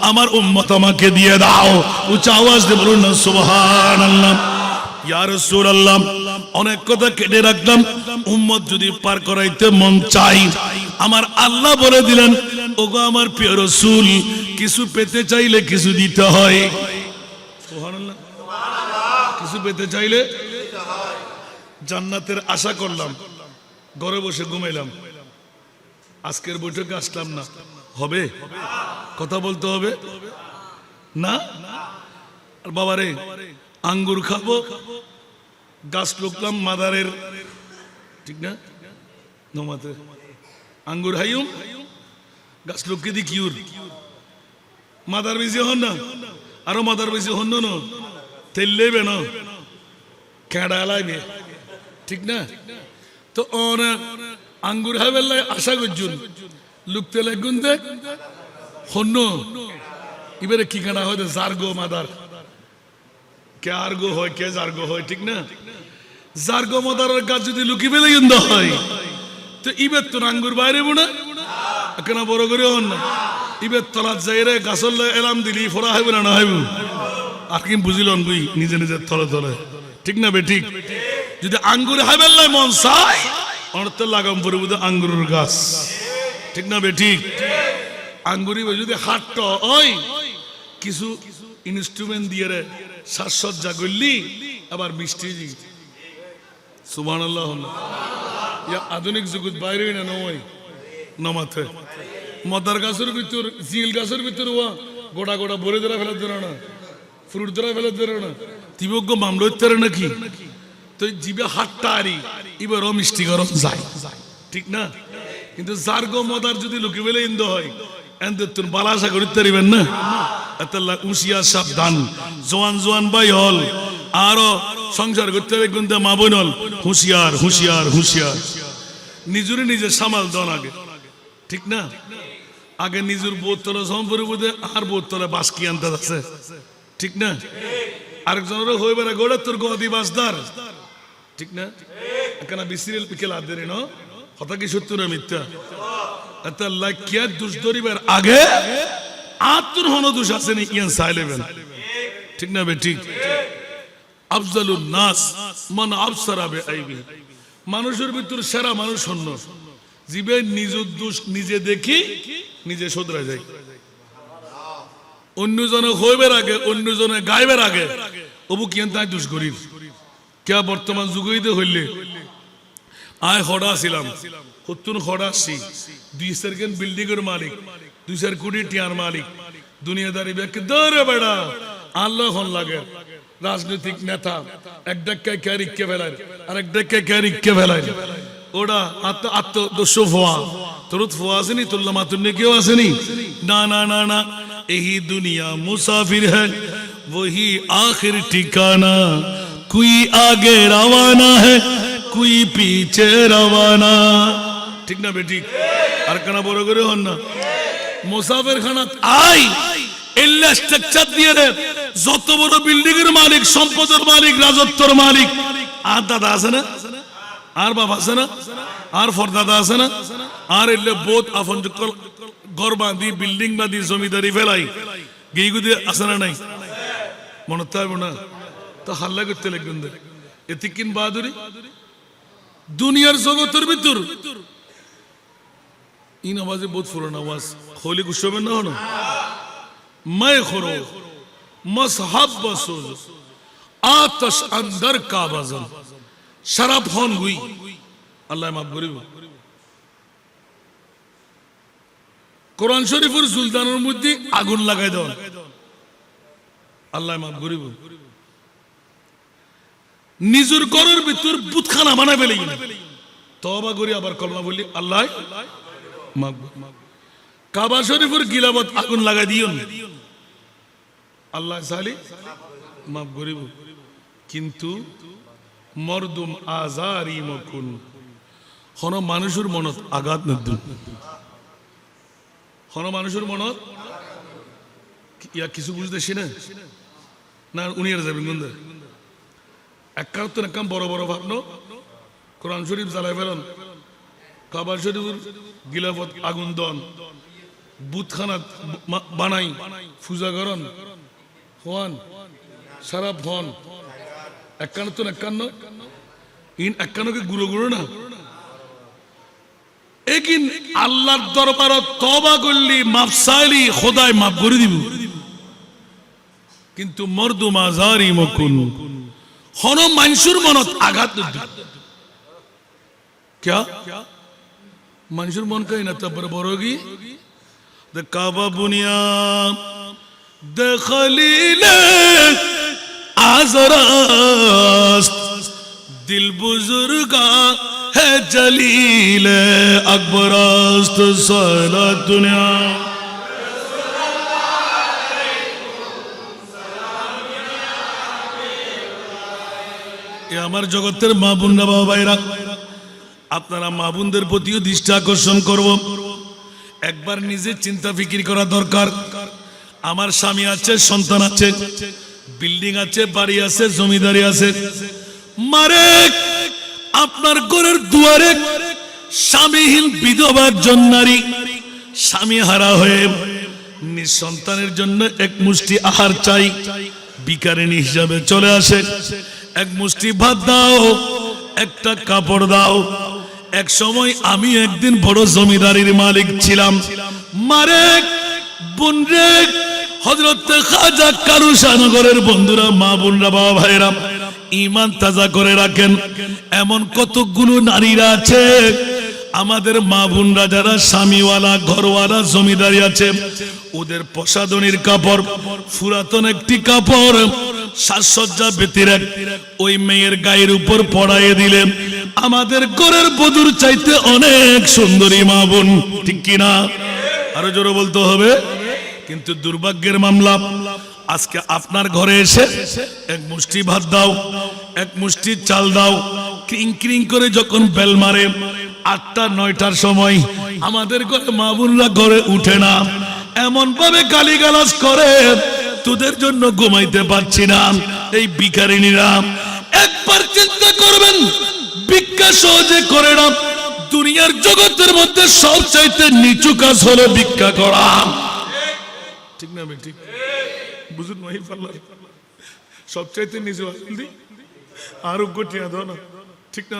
আমার উম্মত আমাকে দিয়ে দাও উচ্চ আওয়াজ দিয়ে বলুন না সুবহানাল্লাহ ইয়া রাসূলুল্লাহ অনেক কথা কেটে রাখলাম উম্মত যদি পার করাইতে মন চাই আমার আল্লাহ বলে দিলেন ওগো আমার প্রিয় রাসূল কিছু পেতে চাইলে কিছু দিতে হয় সুবহানাল্লাহ কিছু পেতে চাইলে জান্নাতের আশা করলাম ঘরে বসে ঘুমাইলাম আজকের বৈঠকে আসলাম না হবে কথা বলতে হবে না আর বাবারে আঙ্গুর খাবো গাছ লুকলাম মাদারের ঠিক না নমাতে আঙ্গুর হাইম গাছ লুকে দি কিউর মাদার বেশি হন না আরো মাদার বেশি হন না তেললেবে না খেড়া লাগবে ঠিক না তো আঙ্গুর হাইবেল্লাই আশা করছুন লুকতে লাগুন দেখ হন্য এবারে কি কানা হয় জার্গো মাদার কে আর্গো হয় কে জার্গো হয় ঠিক না জার্গো মাদারের গাছ যদি লুকি ফেলে কিন্তু হয় তো ইবের তো আঙ্গুর বাইরে বোনা কেন বড় করে হন না ইবের তলাত যাইরে গাছল এলাম দিলি ফোড়া হইব না হইব আর কি বুঝিলন বুই নিজে নিজের তলে তলে ঠিক না বে ঠিক যদি আঙ্গুর হাইবেল্লাই মন চাই অর্থ লাগাম পরে বুঝে আঙ্গুরের গাছ ঠিক না বে ঠিক আঙ্গুরি যদি হাট ওই কিছু ইনস্ট্রুমেন্ট দিয়ে রে সাজসজ্জা করলি আবার মিষ্টি সুবহানাল্লাহ আধুনিক জগৎ বাইরে না নয় নমাতে মদার গাছের ভিতর জিল গাছের ভিতর গোটা গোটা বলে ধরা ফেলে ধরে না ফ্রুট ধরা ফেলে ধরে না তিবজ্ঞ মামলা হইতে নাকি তো জিবে হাটটা আরি এবার মিষ্টি গরম যায় ঠিক না কিন্তু জার্গো মদার যদি লোকে বেলে ইন্দ হয় এনতে তোর বালা আশা করিতে পারিবেন না এতলা উশিয়া সাবধান জোয়ান জোয়ান ভাই হল আরো সংসার করতে গুনতে মা বোন হল হুঁশিয়ার হুঁশিয়ার হুঁশিয়ার নিজুরে নিজে সামাল দন আগে ঠিক না? আগে নিজের বোতলে সম্পর্কে বোধে আর বোতলে বাসকি আনতে আছে, ঠিক না? আরেকজনের হয়ে বেড়া গোড়া তোর গদি বাসদার, ঠিক না? এখানে বিসিরিয়াল পিকে লাভ দেরি ন কথা কি সত্য না মিথ্যা? এটা লাইকিয়া দুষ ধরিবার আগে আত্মর হন দোষ আছে নি ইয়ান সাইলেবেন, ঠিক না বে? ঠিক। আফজালুন নাস মান আবসারা বিআইবি, মানুষের ভিতর সেরা মানুষ হন্য জিবে নিজের দোষ নিজে দেখি নিজে শুধরা যায়। অন্যজনে হইবার আগে অন্যজনে গাইবার আগে অবু কিয়ান তাই দোষ করি কে বর্তমান যুগইতে হইলে আয় হড়া ছিলাম হতুন হড়া আসছি 2 সেকেন্ড বিল্ডিং এর মালিক 2 কোটি টিয়ার মালিক দুনিয়াদারি ব্যক্তি দরে বেড়া আল্লাহ হন লাগে রাজনৈতিক নেতা এক ডাক্কায় ক্যারিককে ফেলায় আর এক ডাক্কায় ক্যারিককে ফেলায় ওটা আত্মদোষ ফোয়া তুরুত ফোয়া আসেনি তুল্লা মাতুন্নে কেউ আসেনি না না না না यही दुनिया मुसाफिर है वही आखिर ठिकाना कोई आगे रवाना है कोई पीछे रवाना, ठीक ना बेटी? আর কানা বড় করে হন না মুসাফির খানা আই এল্লা স্ট্রাকচার দিয়ে রে যত বড় বিল্ডিং এর মালিক সম্পদের মালিক রাজত্বের মালিক আর দাদা আছে না আর বাবা আছে না আর ফরদাদা আছে না আর এল্লে বহুত আফন ঘর বাঁধি বিল্ডিং বাঁধি জমিদারি ফেলাই গিয়েগুদি আছে না নাই মনে থাকবো না তো হাল্লা করতে লাগবেন এতে কিন বাহাদুরি দুনিয়ার জগতের ভিতর ইন আওয়াজে বহুত ফুরান আওয়াজ হোলি গুসবেন না হনো मैं खुरो मसहब बसोज आतश अंदर का बजन शराब हन हुई अल्लाह माफ करिब কোরআন শরীফের সুলতানের মধ্যে আগুন লাগাই দাও আল্লাহ মাফ করিব নিজের ঘরের ভিতর বুতখানা বানাই ফেলে তওবা করি আবার কলমা বলি আল্লাহ মাফ কাবা শরীফের গিলাবত আগুন লাগাই দিও আল্লাহ সালি মাফ করিব কিন্তু মরদুম আজারি মকুন হন মানুষের মনত আঘাত নদুন হন মানুষের মনত ইয়া কিছু বুঝতেছি না না উনি আর যাবেন গন্ধে এক তো একদম বড় বড় ভাবনো কোরআন শরীফ জ্বালাই ফেলন কাবা শরীফের গিলাফত আগুন দন বুতখানা বানাই পূজা করন হন সারাপ হন একান্ন তো একান্ন ইন একান্নকে গুঁড়ো গুঁড়ো না একিন আল্লাহর দরবারত তওবা করলি মাফ চাইলি খোদায় মাফ করে দিব কিন্তু মরদু মাজারি মকুন হন মানুষের মনত আঘাত क्या মানুষের মন কই না তবর বড়গি দ কাবা বুনিয়া দ খলিল আজরাস দিল বুজুর্গা है जलील अकबरस्त सारा दुनिया ये हमारे जगतेर माँ बुन्ना बाबा भाईरा আপনারা মা বোনদের প্রতিও দৃষ্টি আকর্ষণ করব একবার নিজে চিন্তা ফিকির করা দরকার আমার স্বামী আছে সন্তান আছে বিল্ডিং আছে বাড়ি আছে জমিদারি আছে মারে আপনার ঘরের দুয়ারে স্বামীহীন বিধবা জন্নারী স্বামী হারা হয়ে নিঃসন্তানের জন্য এক মুষ্টি আহার চাই ভিখারিনী হিসাবে চলে আসে এক মুষ্টি ভাত দাও একটা কাপড় দাও এক সময় আমি একদিন বড় জমিদারির মালিক ছিলাম মারে বোনরে হযরত খাজা কারুশানগরের বন্ধুরা মা বোনরা বাবা ভাইরা ঈমান তাজা করে রাখেন এমন কতগুলো নারীরা আছে আমাদের মা বোনরা যারা স্বামীওয়ালা ঘরওয়ালা জমিদারি আছে ওদের প্রসাধনীর কাপড় পুরাতন একটি কাপড় সাজসজ্জা ব্যতিরেক ওই মেয়ের গায়ের উপর পড়াইয়ে দিলেন আমাদের ঘরের বধূর চাইতে অনেক সুন্দরী মা বোন ঠিক কিনা আরো জোরে বলতে হবে কিন্তু দুর্ভাগ্যের মামলা আজকে আপনার ঘরে এসে এক মুষ্টি ভাত দাও এক মুষ্টি চাল দাও ক্রিং ক্রিং করে যখন বেল মারে 8টা 9টার সময় আমাদের ঘরে মা বোনরা ঘরে উঠে না, এমন ভাবে গালিগালাজ করে, তোদের জন্য ঘুমাইতে পারছি না। এই ভিখারিনীরা একবার চিন্তা করবেন, ভিক্ষা সহজে করে না। দুনিয়ার জগতের মধ্যে সবচাইতে নিচু কাজ হলো ভিক্ষা করা, ঠিক না বেটি? বুঝুন সবচাইতে নিচু আরোগ্য টিয়া দাও না, ঠিক না?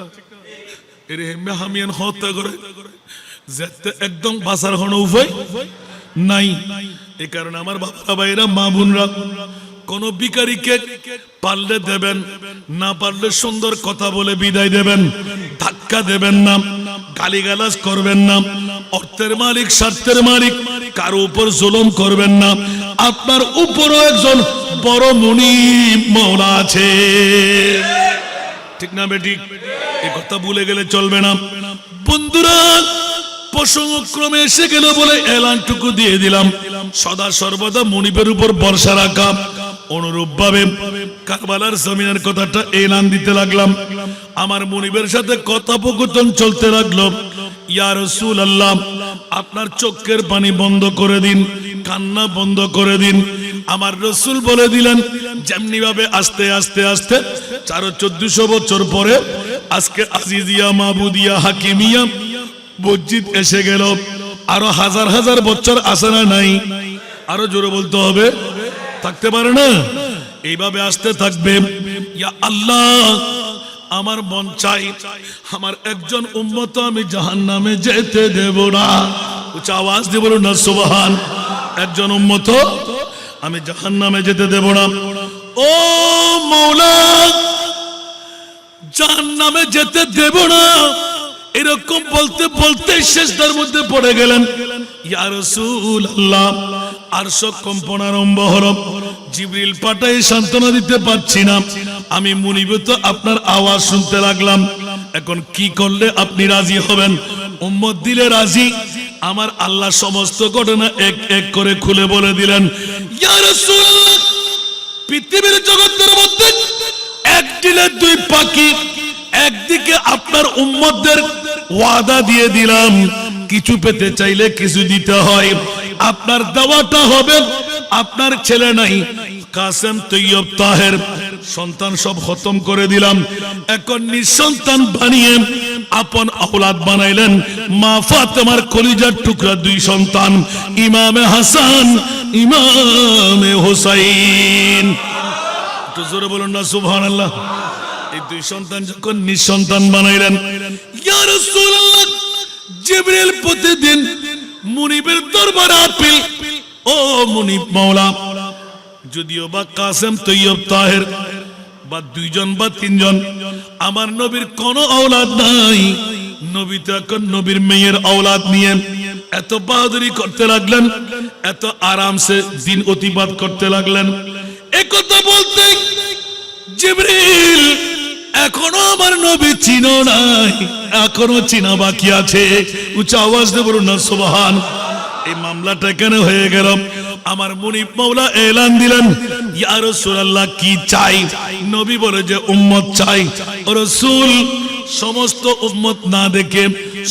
এরে মেহামিয়ান হত্যা করে যেতে একদম বাঁচার কোনো উপায় নাই। এ কারণে আমার বাবা ভাইরা মা বোনরা কোন ভিখারিকে পারলে দেবেন, না পারলে সুন্দর কথা বলে বিদায় দেবেন, ধাক্কা দেবেন না, গালিগালাজ করবেন না। অর্থের মালিক, স্বার্থের মালিক, কারো উপর জুলুম করবেন না। আপনার উপরও একজন বড় মুনিব মাওলা আছে, ঠিক না বেটি? এই কথা ভুলে গেলে চলবে না। বন্ধুরা, প্রসঙ্গক্রমে এসে গেল বলে এলানটুকু দিয়ে দিলাম, সদা সর্বদা মুনিবের উপর ভরসা রাখা। অনুরূপ ভাবে কারবালার জমিনের কথাটা এলান দিতে লাগলাম। আমার মুনিবের সাথে কথোপকথন চলতে লাগলো। ইয়া রাসূলুল্লাহ, আপনার চোখের পানি বন্ধ করে দিন, কান্না বন্ধ করে দিন। আমার রসুল বলে দিলেন, যেমনি ভাবে আস্তে আস্তে আস্তে 1400 বছর পরে আজকে আজিজিয়া মাহমুদিয়া হাকিমিয়া মসজিদ এসে গেল। আরো হাজার হাজার বছর আসে না নাই? আরো জোরে বলতে হবে, থাকতে পারে না? এইভাবে আসতে থাকবে। ইয়া আল্লাহ, আমার মন চাই আমার একজন উম্মত আমি জাহান্নামে যেতে দেব না। উচ্চ আওয়াজ দিয়ে বলুন না সুবহান। একজন উম্মত আমি জাহান্নামে যেতে দেব না। ও মাওলা, জাহান্নামে যেতে দেব না, এরকম বলতে বলতে সিজদার মধ্যে পড়ে গেলেন। ইয়া রাসূলুল্লাহ, আরশ কম্পন আরম্ভ হলো। জিবরিল পাঠাই সান্ত্বনা দিতে পারছি না। আমি মুনিব তো আপনার আওয়াজ শুনতে লাগলাম। এখন কি করলে আপনি রাজি হবেন? উম্মত দিলে রাজি। আমার আল্লাহ সমস্ত ঘটনা এক এক করে খুলে বলে দিলেন। ইয়া রাসূলুল্লাহ, পৃথিবীর জগতের মধ্যে এক ডিলে দুই পাখি। একদিকে আপনার উম্মতদের ওয়াদা দিয়ে দিলাম, কিছু পেতে চাইলে কিছু দিতে হয়। আপনার দাওয়াটা হবে, আপনার ছেলে নাই কাসেম তৈয়ব তাহের সন্তান সব খতম করে দিলাম। এখন নিঃসন্তান বানিয়ে আপন আওলাদ বানাইলেন। মা ফাতেমার কলিজার টুকরা দুই সন্তান, ইমামে হাসান, ইমামে হোসাইন। একটু জোরে বলুন না সুবহানাল্লাহ। এই দুই সন্তান যখন নিঃসন্তান বানাইলেন, ইয়া রাসূলুল্লাহ, জিবরিল প্রতিদিন মুনিবের দরবারে আপিল, ও মুনিব মাওলা, যদিও বা কাসেম তৈয়ব তাহের বা দুইজন বা তিনজন, আমার নবীর কোনো আওলাদ নাই। নবী তো এখন নবীর মেয়ের আওলাদ নিয়ে এত বাহাদুরি করতে লাগলেন, এত আরামসে দিন অতিবাদ করতে লাগলেন। একথা বলতে জিবরিল, এখনো আমার নবী চিনো নাই, এখনো চিনা বাকি আছে। উচ্চ আওয়াজ দিয়ে বলুন না সুবহান। এই মামলাটা কেন হয়ে গেল? আমার মুনিব মাওলা এলান দিলেন, ইয়া রাসূলুল্লাহ, কি চাই? নবী বলে যে উম্মত চাই। রাসূল সমস্ত উম্মত না দেখে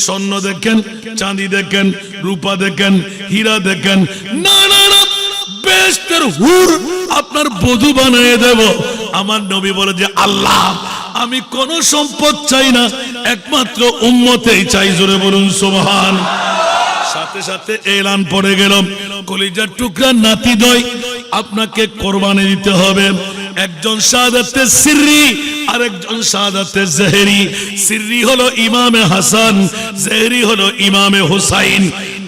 স্বর্ণ দেখেন, চাঁদি দেখেন, রূপা দেখেন, হীরা দেখেন, না না না, বেহেশতের হুর আপনার বধূ বানিয়ে দেব। আমার নবী বলে যে আল্লাহ, আমি কোন সম্পদ চাই না, একমাত্র উম্মতেই চাই। জোরে বলুন সুবহান। সাথে সাথে এলান পড়ে গেল, কলিজার টুকরা নাতিদ্বয় আপনাকে কোরবানি দিতে হবে। একজন শাহাদাতে সিররি, আরেকজন শাহাদাতে জেহেরি। সিররি হলো ইমামে হাসান, জেহেরি হলো ইমামে হোসাইন।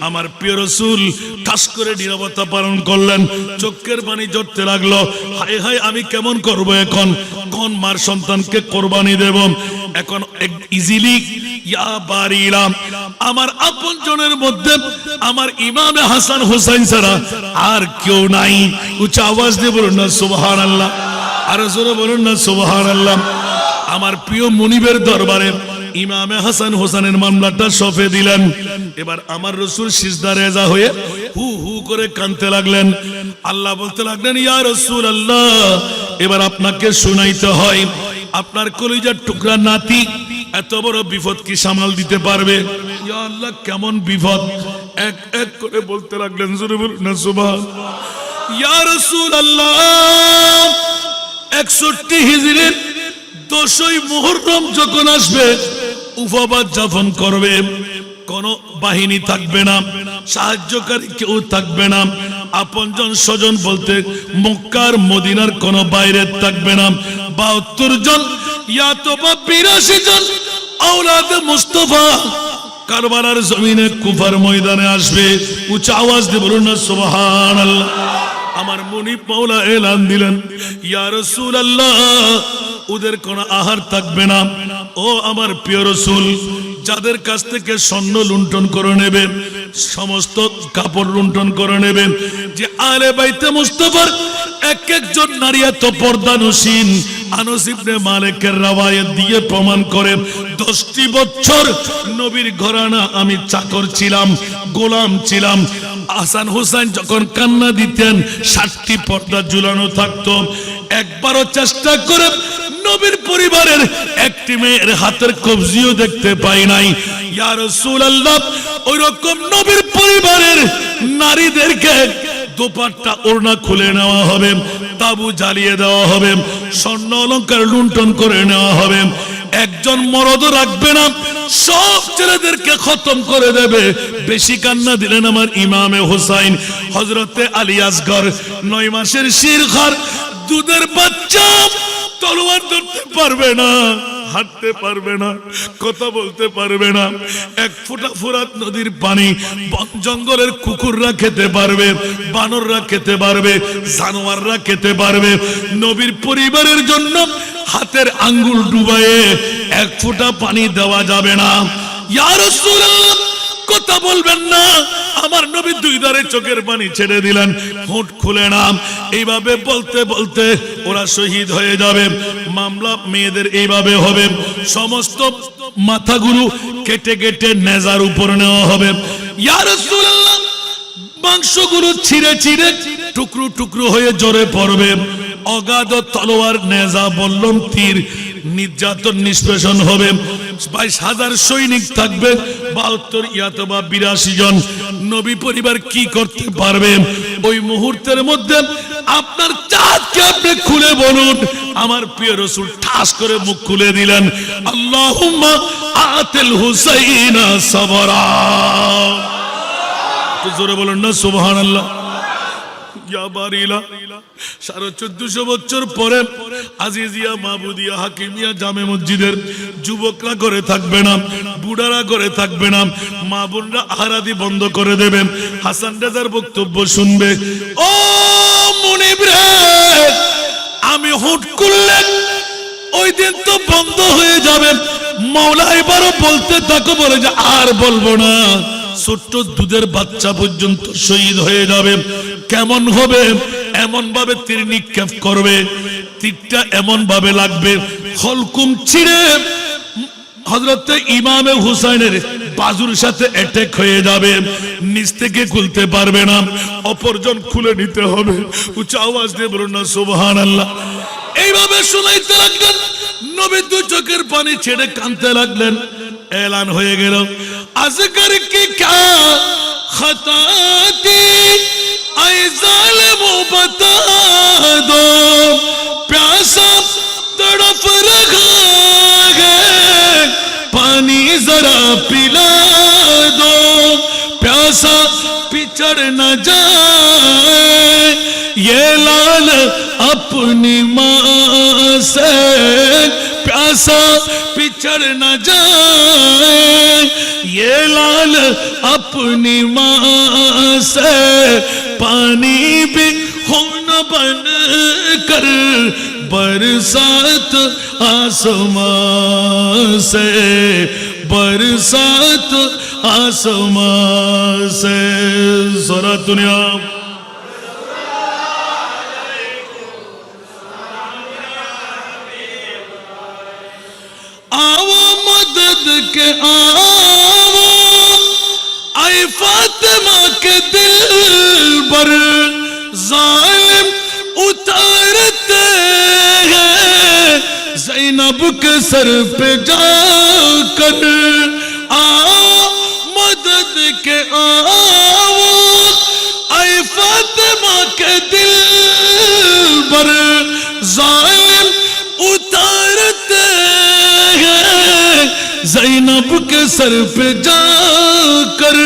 আমার প্রিয় রাসূল ঠাস করে নীরবতা পালন করলেন, চোখের পানি ঝরতে লাগলো। হায় হায়, আমি কেমন করব এখন? কোন মার সন্তানকে কোরবানি দেব? এখন ইজিলি ইয়া বারিলা, আমার আপনজনের মধ্যে আমার ইমামে হাসান হোসেন ছাড়া আর কেউ নাই। উচ্চ আওয়াজ দিয়ে বলুন না সুবহানাল্লাহ। আর জোরে বলুন না সুবহানাল্লাহ। আমার প্রিয় মুনিবের দরবারে ইমামে হাসান হোসেনের মামলাটা সঁপে দিলেন। এবার আমার রাসূল সিজদায় রেজা হয়ে হু হু করে কাঁদতে লাগলেন। আল্লাহ বলতে লাগলেন, ইয়া রাসূলুল্লাহ, এবার আপনাকে শুনাইতে হয়। আপনার কলিজার টুকরা নাতি এত বড় বিপদ কি সামাল দিতে পারবে? ইয়া আল্লাহ, কেমন বিপদ! এক এক করে বলতে লাগলেন, জোরে বলুন না সুবহানাল্লাহ। ইয়া রাসূলুল্লাহ, 61 হিজরির 10ই মুহররম যখন আসবে, উপবাস যাপন করবে, কোন বাহিনী থাকবে না, সাহায্যকারী কেউ থাকবে না, আপনজন স্বজন বলতে মক্কার মদিনার কোন বাইরে থাকবে না। 72 জন ইয়াতবা 82 জন আওলাদে মুস্তাফা কারবালার জমিনে কুফার ময়দানে আসবে। উচ্চ আওয়াজ দিয়ে বলুন না সুবহানাল্লাহ। আমার মুনিব মাওলা এলান দিলেন, ইয়া রাসূলুল্লাহ, ওদের কোনো আহার থাকবে না। ও আমার প্রিয় রাসূল, যাদের কাছ থেকে স্বর্ণ লুণ্ঠন করে নেবেন, সমস্ত কাপড় লুণ্ঠন করে নেবেন, যে আলে বাইতে মুস্তাফার এক একজন নারী এত পর্দানসীন। আনাস ইবনে মালিকের রওয়ায়াত দিয়ে প্রমাণ করে, 10টি বছর নবীর ঘরানা আমি চাকর ছিলাম, গোলাম ছিলাম। হাসান হুসাইন যখন কান্না দিতেন 60টি পর্দা ঝুলানো থাকতো। একবারও চেষ্টা করে নবীর পরিবারের একটি মেয়ের হাতের কবজিও দেখতে পাই নাই। ইয়া রাসূলুল্লাহ, ওই রকম নবীর পরিবারের নারীদেরকে দোপাট্টা ওড়না খুলে নেওয়া হবে, তাবু জ্বালিয়ে দেওয়া হবে, স্বর্ণ অলংকার লুণ্ঠন করে নেওয়া হবে। একজন মরদও রাখবে না, সব ছেলেদেরকে খতম করে দেবে। বেশি কান্না দিলেন আমার ইমামে হুসাইন, হযরতে আলী আসগর, 9 মাসের শিরখার দুধের বাচ্চা, তলোয়ার ধরতে পারবে না, হাঁটতে পারবে না, কথা বলতে পারবে না। এক ফোঁটা ফুরাত নদীর পানি বন জঙ্গলের কুকুররা খেতে পারবে, বানররা খেতে পারবে, জানোয়াররা খেতে পারবে। নবীর পরিবারের জন্য হাতের আঙ্গুল ডুবায়ে এক ফোঁটা পানি দেওয়া যাবে না। ইয়া রাসূলুল্লাহ, কথা বলবেন না। আমার নবী 2 ধারে চোখের পানি ছেড়ে দিলেন, ঠোঁট খুলে না। এইভাবে বলতে বলতে ওরা শহীদ হয়ে যাবে। মামলা মেয়েদের এইভাবে হবে, সমস্ত মাথাগুলো কেটে কেটে নেজার উপর নেওয়া হবে। ইয়া রাসূলুল্লাহ, মাংসগুলো ছিঁড়ে ছিঁড়ে টুকরো টুকরো হয়ে ঝরে পড়বে। অগাধ তলোয়ার, নেজা, বল্লম, তীর, নির্যাতন নিষ্পেষণ হবে। 22,000 সৈনিক থাকবে, 72 ইয়াতবা 82 জন। নবী পরিবার কি করতে পারবে ওই মুহূর্তের মধ্যে? আপনার চাঁদকে আপনি খুলে বলুন। আমার প্রিয় রাসূল ঠাস করে মুখ খুলে দিলেন, আল্লাহুম্মা আতিল হুসাইনা সাবরা। তো জোরে বলুন না সুবহানাল্লাহ। 1450 বছর পরে আজিজিয়া মাহমুদিয়া হাকিমিয়া জামে মসজিদের যুবকরা করে থাকবে না, বুড়ারা করে থাকবে না, মা বোনরা আহারাদি বন্ধ করে দেবে, হাসান রেজার বক্তব্য শুনবে। ও মুনিব রে, আমি হুট করলে ওই দিন তো বন্ধ হয়ে যাবে। মাওলা এবারও বলতে থাকো, বলে যে আর বলবো না। ছোট্ট দুধের বাচ্চা পর্যন্ত শহীদ হয়ে যাবে। কেমন হবে? এমন ভাবে তীর নিক্ষেপ করবে, তীরটা এমন ভাবে লাগবে হলকুম ছিঁড়ে হযরতে ইমামে হুসাইনের বাজুর সাথে অ্যাটাক হয়ে যাবে, নিচ থেকে খুলতে পারবে না, অপরজন খুলে নিতে হবে। উচ্চ আওয়াজ দিয়ে বলুন না সুবহানাল্লাহ। এইভাবে শুনাইতে লাগলেন, নবী 2 চোখের পানি ছেড়ে কাঁদতে লাগলেন। এলান হয়ে গেল, আজগর কি ক্যা খতা থি আয়ে জালিমো বতা দো, প্যাসা তড়প রখা है पानी जरा पिला दो, प्यासा पिछड़ न जाए ये लाल अपनी माँ से, प्यासा पिछड़ न जाए ये लाल अपनी माँ से, पानी भी खून बन कर बरसात आसमां से, बरसात आसमां से। ज़रा दुनिया आओ मदद के आओ, आए फातिमा के दिल पर जालिम उतारते हैं, ज़ैनब ज़ैनब के सर पे जाकर मदद के आओ, ऐ फातिमा के दिल पर ज़ालिम उतारते हैं, ज़ैनब के सर पे जाकर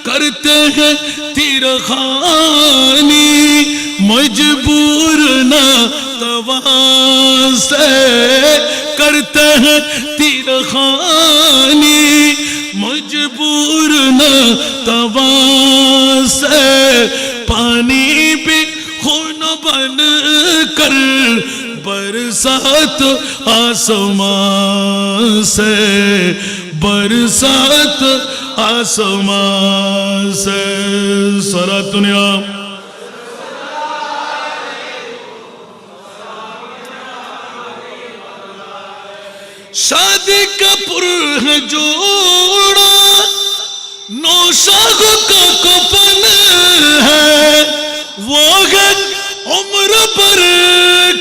करते हैं तीर खानी, मजबूर ना तवा से करते हैं तीर खानी, मजबूर ना तवा से पानी भी खून बन कर बरसात आसमां से, बरसात आसमां से। सारा दुनिया शादी का पुर है जोड़ा, नौशाख का कफन है, वो है उम्र भर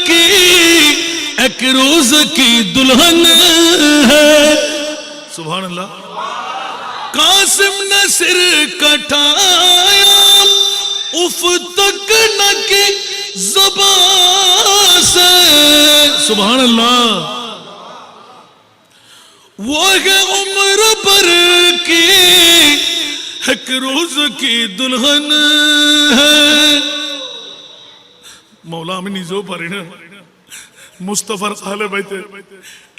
की एक रोज की दुल्हन है। सुभान अल्लाह। कासिम ने सिर कटाया उफ तक न की ज़बान से, सुभान अल्लाह। वो है उम्र भर की एक रोज की दुल्हन है। मौला আমি নিজেও পারি না মুস্তাফার আহলে বাইতে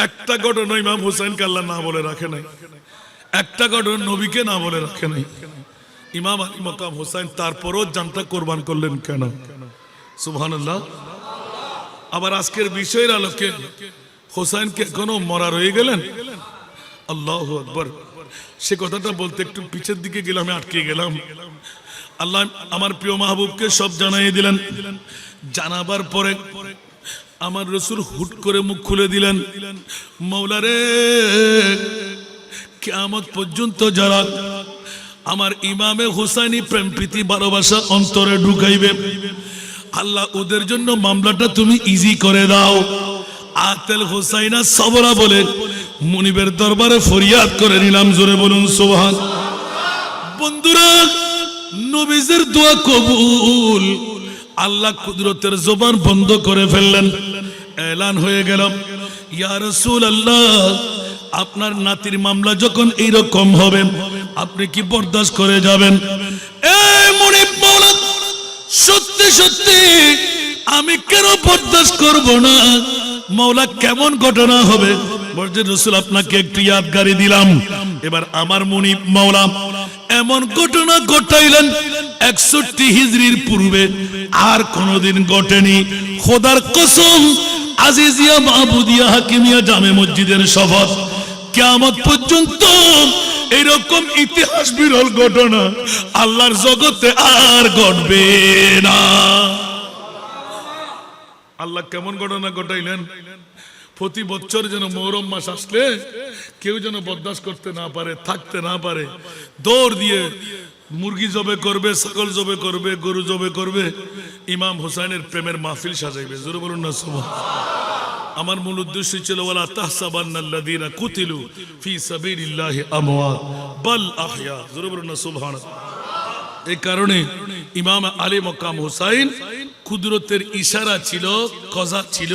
একটা ঘটনা ইমাম হোসেনকে আল্লাহ না বলে রাখে নাই, একটা ঘটনা নবীকে না বলে রাখে নাই। ইমাম আলী মকাম হোসেন তারপরও জানটা কোরবান করলেন কেন? সুবহানাল্লাহ। আবার আজকের বিষয়ের আলোকে হোসেনকে এখনো মরা রয়ে গেলেন। আল্লাহু আকবার। সে কথাটা বলতে একটু পিছের দিকে গেলাম, আটকে গেলাম। আল্লাহ আমার প্রিয় মাহবুবকে সব জানাই দিলেন। জানাবার পরে আমার রাসূল হুট করে মুখ খুলে দিলেন, মাওলা রে, কিয়ামত পর্যন্ত যারা আমার ইমামে হুসাইনি প্রেম প্রীতি ভালোবাসা অন্তরে ঢুকাইবে, আল্লাহ ওদের জন্য মামলাটা তুমি ইজি করে দাও। আতেল হুসাইনা সবরা বলে মুনিবের দরবারে ফরিয়াদ করে নিলাম। জোরে বলুন সুবহান। বন্ধুরা, নবীজির দোয়া কবুল। আল্লাহ কুদরতের জবান বন্ধ করে ফেললেন। এলান হয়ে গেল, ইয়া রাসূলুল্লাহ, আপনার নাতির মামলা যখন এইরকম হবে আপনি কি বরদাস্ত করে যাবেন? এই মুনিব মাওলা, সত্যি সত্যি আমি কেন বরদাস্ত করব না? মাওলা কেমন ঘটনা হবে? বলছে রাসূল আপনাকে একটু ইয়াদগারি দিলাম। এবার আমার মুনিব মাওলা এমন ঘটনা ঘটাইলেন 61 হিজরির পূর্বে আর কোনদিন ঘটেনি। খোদার কসম, আজিজিয়া মাহমুদিয়া হাকিমিয়া জামে মসজিদের শপথ, কিয়ামত পর্যন্ত এরকম ইতিহাস বিরল ঘটনা আল্লাহর জগতে আর ঘটবে না। আল্লাহ কেমন ঘটনা ঘটাইলেন? প্রতি বছর যেন মুহররম মাস আসলে কেউ যেন বরদাস্ত করতে না পারে, থাকতে না পারে, দৌড় দিয়ে মুরগি জবে করবে, ছাগল জবে করবে, গরু জবে করবে, ইমাম হুসাইনের প্রেমের মাহফিল সাজাইবে। জোরে বলুন না সুবহান। আমার মূল উদ্দেশ্য ছিল ওয়ালা তাহসাবান্নাল্লাযীনা কুতিলু ফি সাবিলিল্লাহি আমওয়াত বাল আহইয়া। জোরে বলুন না সুবহান। এই কারণে ইমাম আলী মকাম হুসাইন কুদরতের ইশারা ছিল, কজা ছিল,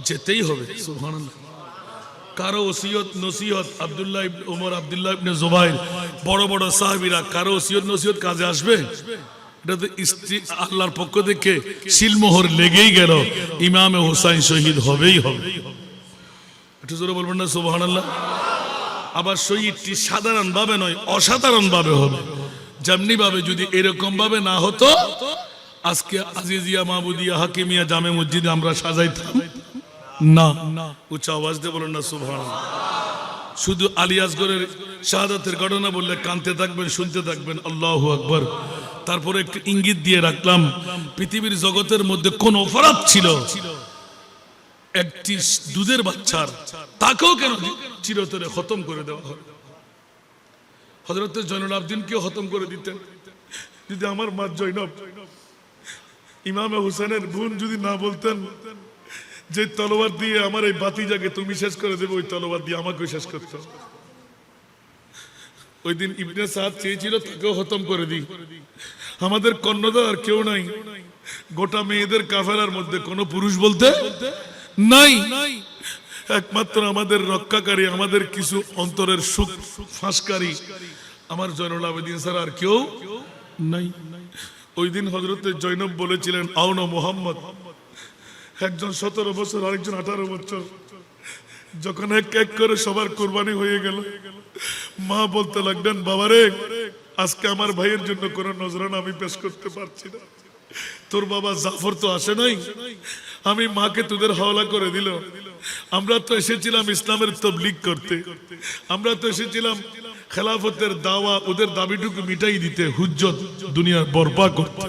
যেতেই হবে। সুবহানাল্লাহ। কারো ওসিয়ত নসিহত, আব্দুল্লাহ ইবনে ওমর, আব্দুল্লাহ ইবনে জুবাইর, বড় বড় সাহাবীরা কারো ওসিয়ত নসিহত কাজে আসবে? এটা তো আল্লাহর পক্ষ থেকে সিলমোহর লেগেই গেল, ইমামে হুসাইন শহীদ হবেই হবে। একটু জোরে বলবেন না সুবহানাল্লাহ। আবার শহীদটি সাধারণ ভাবে নয়, অসাধারণ ভাবে হবে। যেমনি ভাবে যদি এরকম ভাবে না হতো, আজকে আজিজিয়া মাহমুদিয়া হাকিমিয়া জামে মসজিদে আমরা সাজাইতাম না। উচ্চ আওয়াজ দিয়ে বলেন না সুবহানাল্লাহ। শুধু আলী আসগরের শাহাদাতের ঘটনা বললে কানতে থাকবেন, শুনতে থাকবেন। আল্লাহু আকবার। তারপরে একটু ইঙ্গিত দিয়ে রাখলাম, পৃথিবীর জগতের মধ্যে কোন অপরাধ ছিল একটি দুধের বাচ্চার, তাকেও কেন চিরতরে খতম করে দেওয়া হয়? হযরত জয়নুল আবদিনকেও খতম করে দিতেন। যদি আমার মা জয়নব ইমামে হুসেনের বোন যদি না বলতেন যে তলোয়ার দিয়ে আমার এই বাতিজাকে তুমি শেষ করে দেবে, ওই তলোয়ার দিয়ে আমাকে শেষ করতে হবে। ওই দিন ইবনে সাদ চেয়েছিল তাকেও খতম করে দিই। আমাদের কর্ণধার আর কেউ নাই, গোটা মেয়েদের কাফেলার মধ্যে কোনো পুরুষ বলতে নাই, একমাত্র আমাদের রক্ষাকারী, আমাদের কিছু অন্তরের সুখ ফাঁসকারী আমার জয়নুল আবেদিন স্যার, আর কেউ নাই। ওই দিন হযরতে জৈনব বলেছিলেন, আউনো মোহাম্মদ, একজন 17 বছর, আরেকজন 18 বছর। যখন এক এক করে সবার কোরবানি হয়ে গেল, মা বলতে লাগলেন, বাবারে আজকে আমার ভাইয়ের জন্য কোন নজরানা আমি পেশ করতে পারছি না। তোর বাবা জাফর তো আসে নাই, আমি মাকে তোদের হাওলা করে দিল। আমরা তো এসেছিলাম ইসলামের তাবলীগ করতে, আমরা তো এসেছিলাম খেলাফতের দাওয়া, ওদের দাবিটুকু মিটাই দিতে, হুজ্জত দুনিয়ার বরপা করতে।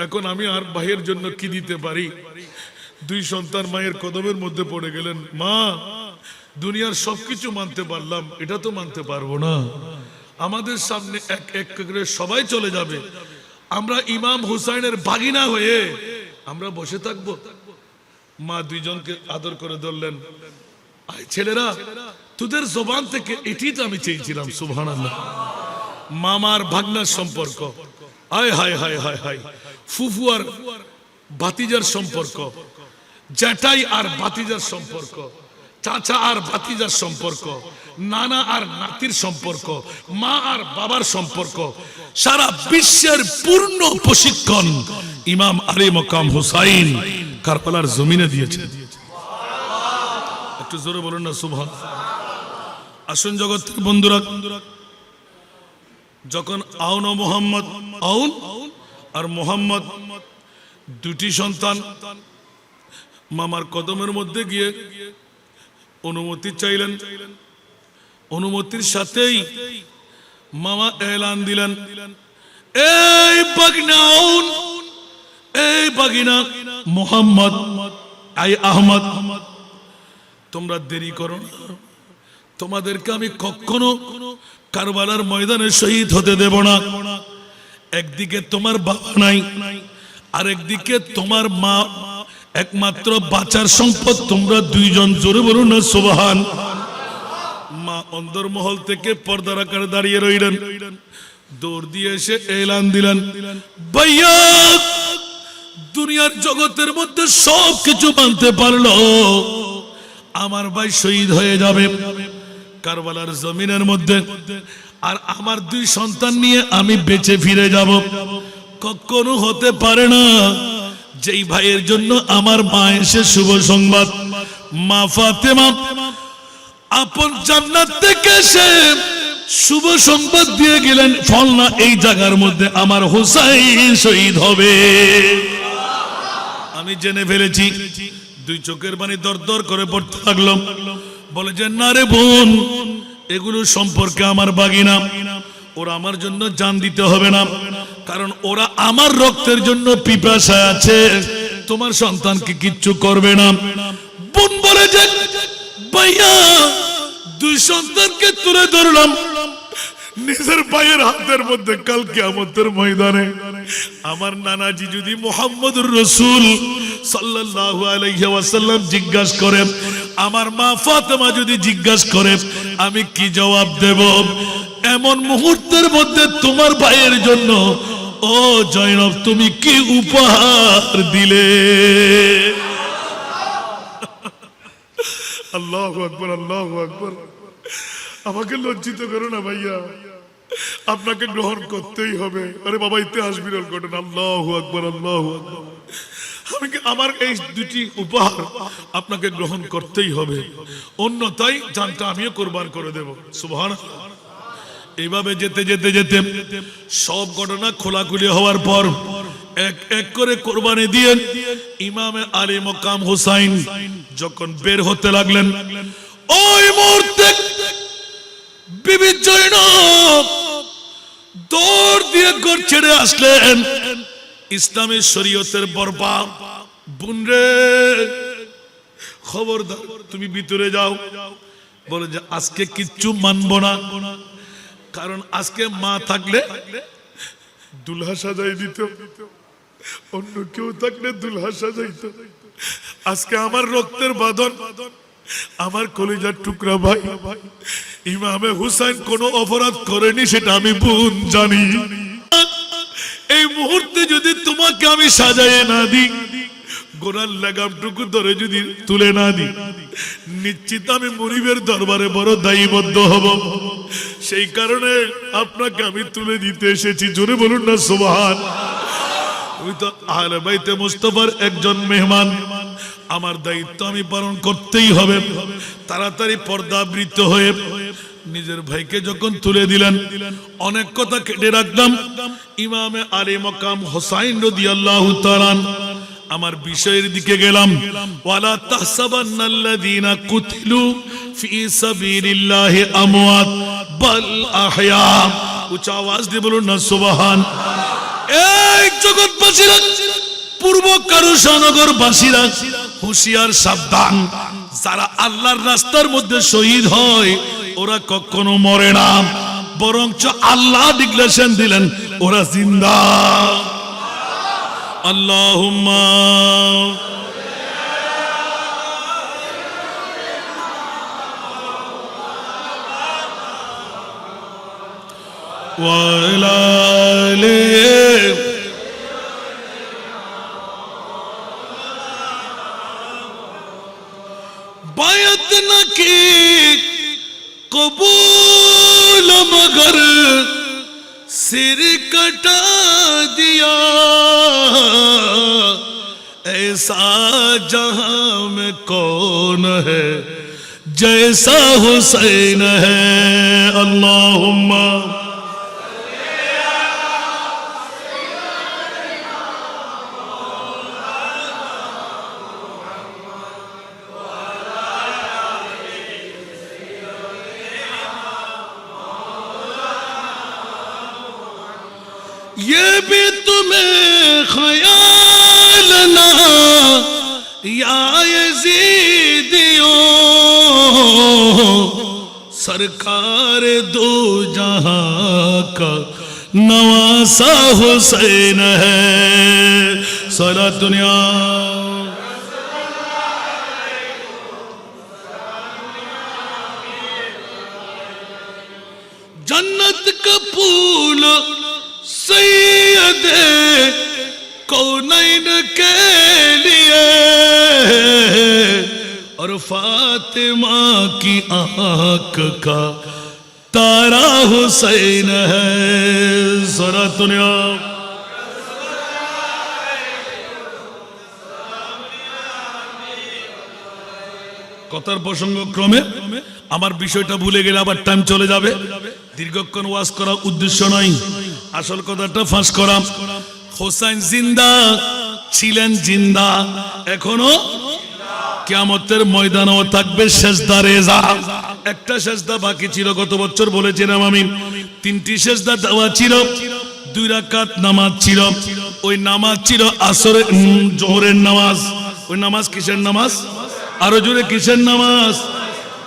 এখন আমি আর ভাইয়ের জন্য কি দিতে পারি? 2 সন্তান মায়ের কদমের মধ্যে পড়ে গেলেন। মা, দুনিয়ার সবকিছু মানতে পারলাম, এটা তো মানতে পারবো না। আমাদের সামনে এক এক করে সবাই চলে যাবে, আমরা ইমাম হুসাইনের ভাগিনা হয়ে আমরা বসে থাকবো? মা 2 জনকে আদর করে ধরলেন, আয় ছেলেরা, তোদের জবান থেকে এটি তো আমি চেয়েছিলাম। সুবহানাল্লাহ। মামার ভাগনার সম্পর্ক, আয় হায় হায় হায় হায়, ফুফু আর ভাতিজার সম্পর্ক, জ্যাঠাই আর ভাতিজার সম্পর্ক, চাচা আর ভাতিজার সম্পর্ক, নানা আর নাতির সম্পর্ক, মা আর বাবার সম্পর্ক, সারা বিশ্বের পূর্ণ প্রশিক্ষণ ইমাম আলী মকাম হুসাইন কারবালার জমিনে দিয়েছেন। একটু জোরে বলুন না সুবহানাল্লাহ। আসুন জগতের বন্ধুরা, যখন আউন ও মোহাম্মদ, আউন আর মোহাম্মদ 2টি সন্তান মামার কদমের মধ্যে গিয়ে অনুমতি চাইলেন, অনুমতির সাথেই মামা এলান দিলেন, এই বাগিনা আউন, এই বাগিনা মোহাম্মদ, আই আহমদ, তোমরা দেরি করো না, তোমাদেরকে আমি কখনো কারবালার ময়দানে শহীদ হতে দেব না। একদিকে তোমার বাবা নাই, আর একদিকে তোমার মা, একমাত্র বাঁচার সম্পদ তোমরা 2 জন। জোরে বলুন না সুবহান। মা অন্দরমহল থেকে পর্দার আকারে দাঁড়িয়ে রইলেন, দৌড় দিয়ে এসে এলান দিলেন, ভাইয়া দুনিয়ার জগতের মধ্যে সব কিছু মানতে পারলো, আমার ভাই শহীদ হয়ে যাবে কারবালার জমিনের মধ্যে, আর আমার 2 সন্তান নিয়ে আমি বেঁচে ফিরে যাব। কখনো হতে পারে না। যেই ভাইয়ের জন্য আমার মা এসে শুভ সংবাদ, মা ফাতেমা আপন জান্নাত থেকে এসে শুভ সংবাদ দিয়ে গেলেন, ফলনা এই জায়গার মধ্যে আমার হুসাইন শহীদ হবে। আমি জেনে ফেলেছি। 2 চোখের পানি দরদর করে পড়তে লাগলো। বলে যে না রে বোন, এগুলো সম্পর্কে আমার বাগিনা, ওরা আমার জন্য জান দিতে হবে না, কারণ ওরা আমার রক্তের জন্য পিপাসায় আছে, তোমার সন্তানকে কিচ্ছু করবে না। বোন বলে যে ভাইয়া 2 সন্তানকে তুলে ধরলাম নিজের ভাইয়ের হাতের মধ্যে, কাল কিয়ামতের ময়দানে আমার নানাজি যদি মুহাম্মদুর রাসূল সাল্লাল্লাহু আলাইহি ওয়াসাল্লাম জিজ্ঞাসা করে, আমার মা ফাতেমা যদি জিজ্ঞাসা করে, আমি কি জবাব দেব? এমন মুহূর্তের মধ্যে তোমার ভাইয়ের জন্য ও জয়নব তুমি কি উপহার দিলে? আল্লাহু আকবার, আল্লাহু আকবার। আমাকে লজ্জিত করো না ভাইয়া, আপনাকে গ্রহণ করতেই হবে। আরে বাবা, ইতিহাস বিরল ঘটনা। আল্লাহু আকবার, আল্লাহু আকবার। আমার এই 2টি উপহার আপনাকে গ্রহণ করতেই হবে, অন্যথায় জানটা আমিও কোরবান করে দেব। সুবহানাল্লাহ। এইভাবে যেতে যেতে যেতে সব ঘটনা খোলাখুলি হওয়ার পর এক এক করে কোরবানি দিয়ে ইমামে আলী মকাম হুসাইন যখন বের হতে লাগলেন, ওই মুহূর্তে বিবি জয়নব দৌড় দিয়ে ঘর ছেড়ে আসলেন। ইসলামী শরীয়তের বরপা বোন রে, খবরদার তুমি ভিতরে যাও। বলে যে আজকে কিচ্ছু মানবো না, কারণ আজকে মা থাকলে দুলহা সাজাই দিত, অন্য কেউ থাকলে দুলহা সাজাইত, আজকে আমার রক্তের বাঁধন, আমার কলিজার টুকরা ভাই ইমামে হুসাইন কোনো অপরাধ করেনি, সেটা আমি বোন জানি। এই মুহূর্তে যদি তোমাকে আমি সাজায় না দিই, গোড়ার লাগামটুকু ধরে যদি তুলে না দিই, নিশ্চিত আমি মুনিবের দরবারে বড় দায়বদ্ধ হব। সেই কারণে আপনাকে আমি তুলে দিতে এসেছি। জোরে বলুন না সুবহান। ওই তো আহলে বাইতে মুস্তাফার একজন মেহমান, আমার দায়িত্ব আমি পালন করতেই হবে। তাড়াতাড়ি পর্দাবৃত হয়ে নিজের ভাইকে যখন তুলে দিলেন, অনেক কথা কেটে রাখলাম। ইমামে আলী মকাম হুসাইন রাদিয়াল্লাহু তাআলা আমার বিষয়ের দিকে গেলাম। ওয়ালা তাহসাবান্নাল্লাযীনা কুতিলু ফি সাবিলিল্লাহি আমওয়াত বাল আহয়া। উচ্চ আওয়াজ দিয়ে বলুন না সুবহান। এই জগৎবাসীরা, পূর্ব কারুশনগর বাসীরা, হুঁশিয়ার সাবধান। যারা আল্লাহর রাস্তার মধ্যে শহীদ হয় ওরা কখনো মরে না, বরঞ্চ আল্লাহ ডিক্লেরেশন দিলেন ওরা জিন্দা। আল্লাহুম্মা ওয়া আলা আলিহি बायत न की कबूल मगर सिर कटा दिया, ऐसा जहां में कौन है जैसा हुसैन है। अल्लाहुम्मा ये भी तुम्हें ख्याल ना या यजीदियों, सरकार दो जहां का नवासा हुसैन है। सारा दुनिया जन्नत का फूल सैयद कौनैन के लिए और फातिमा की आंख का तारा हुसैन है। जरा दुनिया কথার প্রসঙ্গ ক্রমে আমার বিষয়টা ভুলে গেলে আবার টাইম চলে যাবে। দীর্ঘক্ষণ ওয়াজ করার উদ্দেশ্য নয়, আসল কথাটা ফাঁস করা। হোসেন জিন্দা ছিলেন, জিন্দা এখনো কিয়ামতের ময়দানেও থাকবে। সেজদা রেজা, একটা সেজদা বাকি ছিল, গত বছর বলেছিলাম আমি। 3টি সেজদা দেওয়া ছিল, 2 রাকাত নামাজ ছিল। ওই নামাজ ছিল আসরের জোহরের নামাজ। ওই নামাজ কিসের নামাজ? আরো জোরে কিসের নামাজ?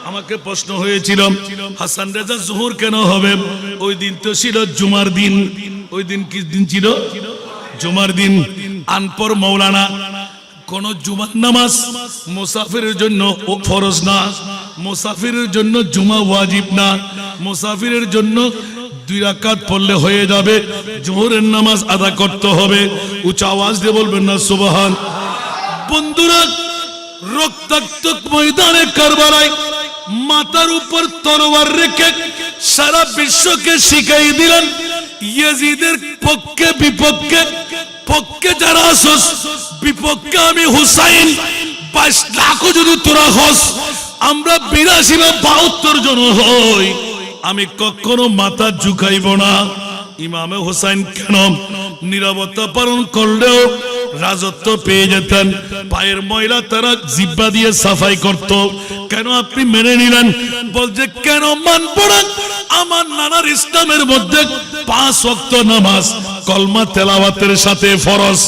আমাকে প্রশ্ন হয়েছিল হাসান রেজা জোহর কেন হবে? ওই দিন তো ছিল জুমার দিন। ওই দিন কি দিন ছিল? জুমার দিন। আনপর মৌলানা কোন জুমার নামাজ মুসাফিরের জন্য ফরজ না, মুসাফিরের জন্য জুমা ওয়াজিব না, মুসাফিরের জন্য 2 রাকাত পড়লে হয়ে যাবে। জোহরের নামাজ আদা করতে হবে। উচ্চ আওয়াজ দিয়ে বলবেন না সুবহান। বন্ধুরা, রক্তাক্ত ময়দানে কারবালায় মাথার উপর তরোয়ার রেখে সারা বিশ্বকে শিখাই দিলেন ইয়াজিদের পক্ষে বিপক্ষে, পক্ষে যারা আসস বিপক্ষে আমি হুসাইন। 22 লাখও যদি তোরা হস, আমরা 82 বা 72 জন হই, আমি কখনো মাথা ঝুঁকাইব না। ইমামে হুসাইন কেন নীরবতা পালন করলেও রাজত্ব পেয়ে যেতেন। পায়ের ময়লা তারা জিব্বা দিয়ে সাফাই করত। কেন আপনি মেনে নিলেন? বলছে কেন মানব না? আমার নানার ইসলামের মধ্যে 5 ওয়াক্ত নামাজ কলমা তেলাওয়াতের সাথে ফরজ,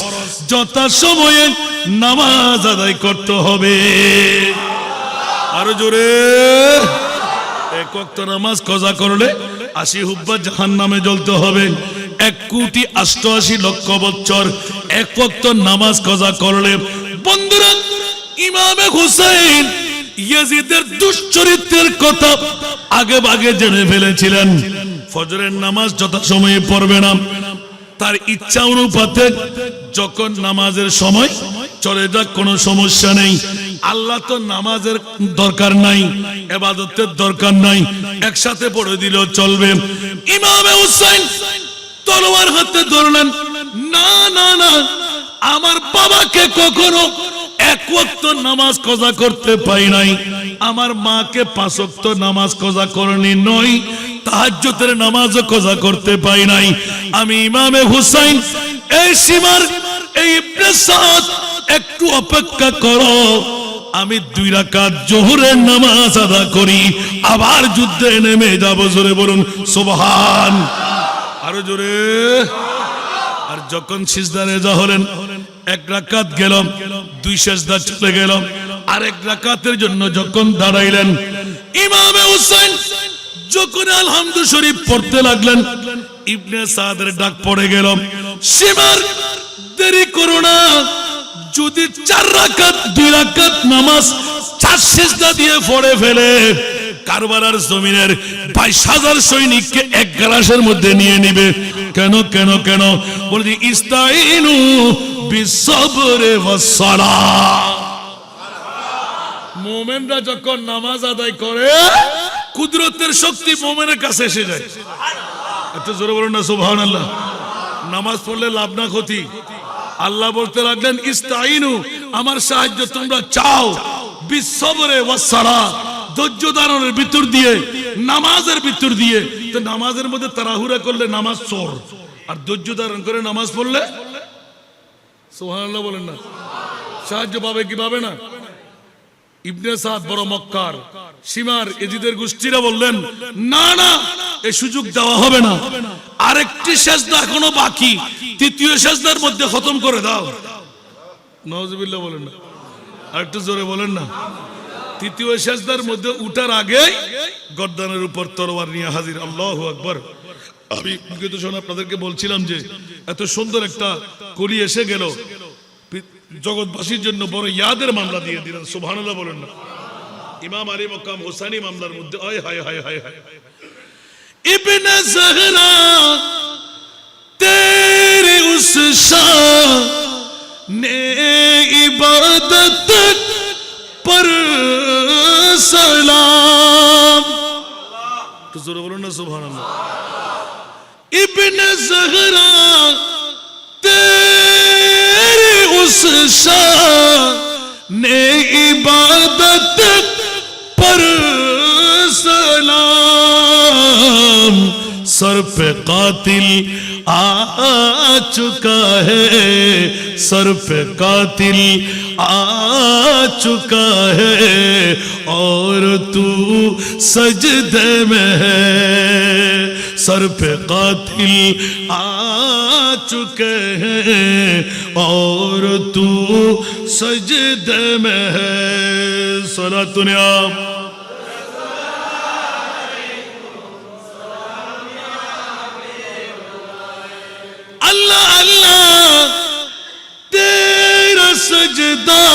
যথা সময়ে নামাজ আদায় করতে হবে। আরো জোরে। 1 ওয়াক্ত নামাজ কজা করলে 80 হুব্বা জাহান্নামে জ্বলতে হবে। 1,88,00,000 বছর 1 ওয়াক্ত নামাজ কজা করলে। বন্ধুরা, ইমামে হুসাইন ইয়াজিদের দুশ্চরিত্রের কথা আগে ভাগে জেনে ফেলেছিলেন। ফজরের নামাজ যথাসময়ে পড়বে না, তার ইচ্ছা অনুপাতে যখন নামাজের সময় চলে যাক কোনো সমস্যা নেই। আল্লাহ তো নামাজের দরকার নাই, ইবাদতের দরকার নাই, একসাথে পড়ে দিলেও চলবে। ইমামে হুসাইন তলোয়ার হাতে ধরলেন, না না না, আমার বাবাকে কখনো এক ওয়াক্ত নামাজ কাজা করতে পাই নাই, আমার মাকে 5 ওয়াক্ত নামাজ কাজা করনি নয়, তাহাজ্জুদের নামাজও কাজা করতে পাই নাই। আমি ইমামে হুসাইন এই সীমার এই ইবনে সাদ একটু অপেক্ষা করো, আমি 2 রাকাত জোহরের নামাজ আদা করি, আবার যুদ্ধে নেমে যাব। জোরে বলুন সুবহান, আরো জোরে। আর যখন সিজদা রেজা হলেন, 1 রাকাত গেল, 2 সিজদা চলে গেল, আর 1 রাকাতের জন্য যখন দাঁড়াইলেন, ইমামে হুসাইন যখন আলহামদু শরীফ পড়তে লাগলেন, ইবনে সাদের ডাক পড়ে গেল, সীমার দেরি করো না, যদি 4 রাকাত 2 রাকাত নামাজ 4 সিজদা দিয়ে পড়ে ফেলে, কারবালার জমিনের 22,000 সৈনিককে 1 গ্লাসের মধ্যে নিয়ে নিবে। কেন কেন কেন বলছি, ইস্তাইনু বিসবরে ওয়াসসালাহ। মুমিনরা যখন নামাজ আদায় করে, কুদরতের শক্তি মুমিনের কাছে এসে যায়। একটু জোরে বলুন না সুবহানাল্লাহ। নামাজ পড়লে লাভ না ক্ষতি? আল্লাহ বলতে লাগলেন, ইস্তাইনু, আমার সাহায্য তোমরা চাও, বিসবরে ওয়াসসালাহ, ধৈর্য ধারণের ভিতর দিয়ে, নামাজের ভিতর দিয়ে। তো নামাজের মধ্যে তাড়াহুড়া করলে নামাজ চোর, আর ধৈর্য ধারণ করে নামাজ পড়লে সুবহানাল্লাহ বলেন না, সাহায্য পাবে কি পাবে না? ইবনে সাদ বড় মক্কার সীমার এজিদের গোষ্ঠীরা বললেন, না না, এই সুযোগ দেওয়া হবে না, আরেকটি সিজদা এখনো বাকি, 3য় সিজদার মধ্যে খতম করে দাও। নাউজুবিল্লাহ বলেন না, আরেকটু জোরে বলেন না। 3য় সিজদার মধ্যে উঠার আগে গর্দানের উপর তরোয়ার নিয়ে হাজির। আল্লাহু আকবার। আমি কিন্তু শোনা আপনাদেরকে বলছিলাম যে এত সুন্দর একটা কলি এসে গেল, জগৎবাসীর জন্য বড় ইয়াদের মামলা দিয়ে দিলেন। সুবহানাল্লাহ বলেন না। ইমাম আলী মকাম হোসাইনি মামলার মধ্যে আয় হায় হায় হায় হায়, ইবনে ज़हरा तेरे उस शान इबादत पर सलाम। तो जोर बोलो ना सुभान अल्लाह। इब्ने ज़हरा तेरे उस शान इबादत पर सलाम। सर पे कातिल आ चुका है, सर पे कातिल आ चुका है और तू सजदे में है। सर पे कातिल आ चुके हैं और तू सजदे में है। सलातुन या अल्लाह अल्लाह तेरा सजदा